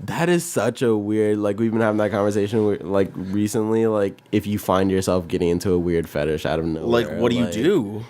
That is such a weird, like, we've been having that conversation, like, recently, like, if you find yourself getting into a weird fetish out of nowhere. Like, what do you do?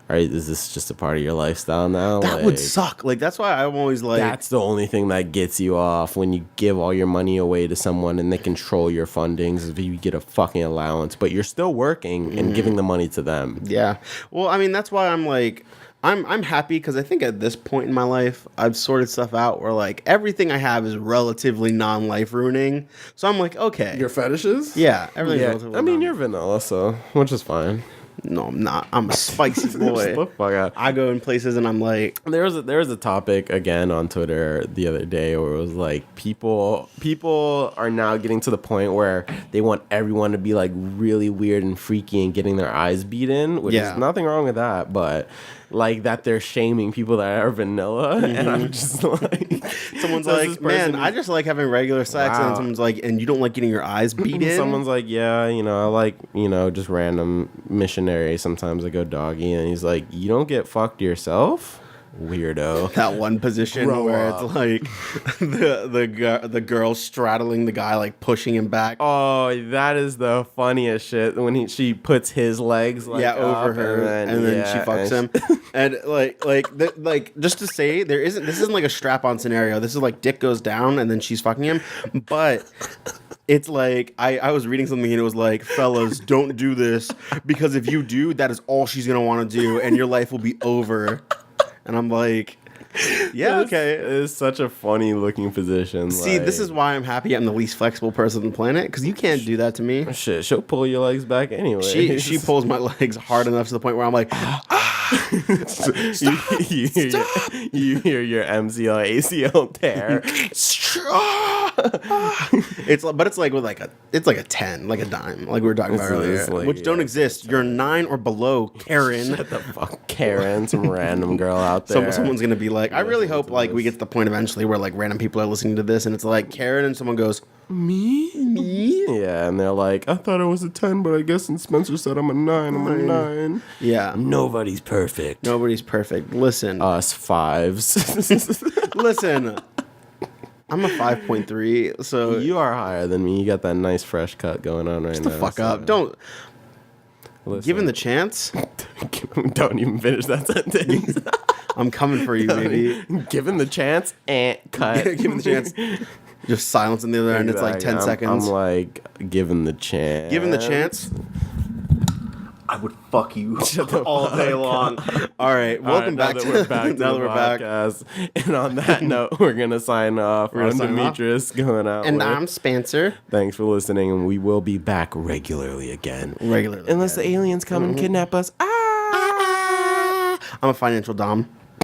All right, is this just a part of your lifestyle now? That would suck. Like, that's why I'm always like... That's the only thing that gets you off when you give all your money away to someone and they control your fundings if you get a fucking allowance, but you're still working and giving the money to them. Yeah. Well, I mean, that's why I'm like... I'm happy because I think at this point in my life, I've sorted stuff out where, like, everything I have is relatively non-life ruining. So I'm like, okay. Your fetishes? Yeah, everything's relatively I mean, you're vanilla, so, which is fine. No, I'm not. I'm a spicy boy. The fuck out. I go in places and I'm like... There was a topic again on Twitter the other day where it was like people are now getting to the point where they want everyone to be like really weird and freaky and getting their eyes beat in, which is nothing wrong with that, but like that they're shaming people that are vanilla, and I'm just like, someone's like, man, I just like having regular sex, and then someone's like, and you don't like getting your eyes beat in? Someone's like, yeah, you know, I like, you know, just random missionary. Sometimes I go doggy, and he's like, you don't get fucked yourself? Weirdo. That one position where it's like the girl straddling the guy, like pushing him back. Oh, that is the funniest shit when she puts his legs like over her, and then she fucks him. And like just to say, this isn't like a strap-on scenario. This is like dick goes down and then she's fucking him. But it's like I was reading something and it was like, fellas, don't do this, because if you do, that is all she's gonna want to do, and your life will be over. And I'm like, yeah, okay. It's such a funny looking position. See, like, this is why I'm happy I'm the least flexible person on the planet, because you can't do that to me. Shit, she'll pull your legs back anyway. She pulls my legs hard enough to the point where I'm like, you hear your MCL ACL tear. It's like with like a 10, like a dime, like we were talking about earlier, like, which don't exist. You're 9 or below, Karen. Shut the fuck, Karen, some random girl out there. Someone's gonna be like, I really hope like we get to the point eventually where like random people are listening to this and it's like Karen, and someone goes, me. Yeah, and they're like, I thought I was a 10, but I guess since Spencer said I'm a 9, I'm a 9. Yeah. Nobody's perfect. Nobody's perfect. Listen. Us 5s. Listen. I'm a 5.3, so... You are higher than me. You got that nice fresh cut going on right now. Shut the fuck up. Don't... Listen. Given the chance... Don't even finish that sentence. I'm coming for you, baby. Given the chance, cut. Given the chance... Just silence on the other end. It's like 10 seconds. I'm like, given the chance. Given the chance... I would fuck you Shut the all day fuck long. All right, welcome now back that to we're back to now the that we're back. podcast. And on that note, we're gonna sign off. We're gonna I'm sign off. Demetrius going out. And with, I'm Spencer. Thanks for listening, and we will be back regularly again. Regularly, Unless the aliens come and kidnap us. Ah! I'm a financial dom.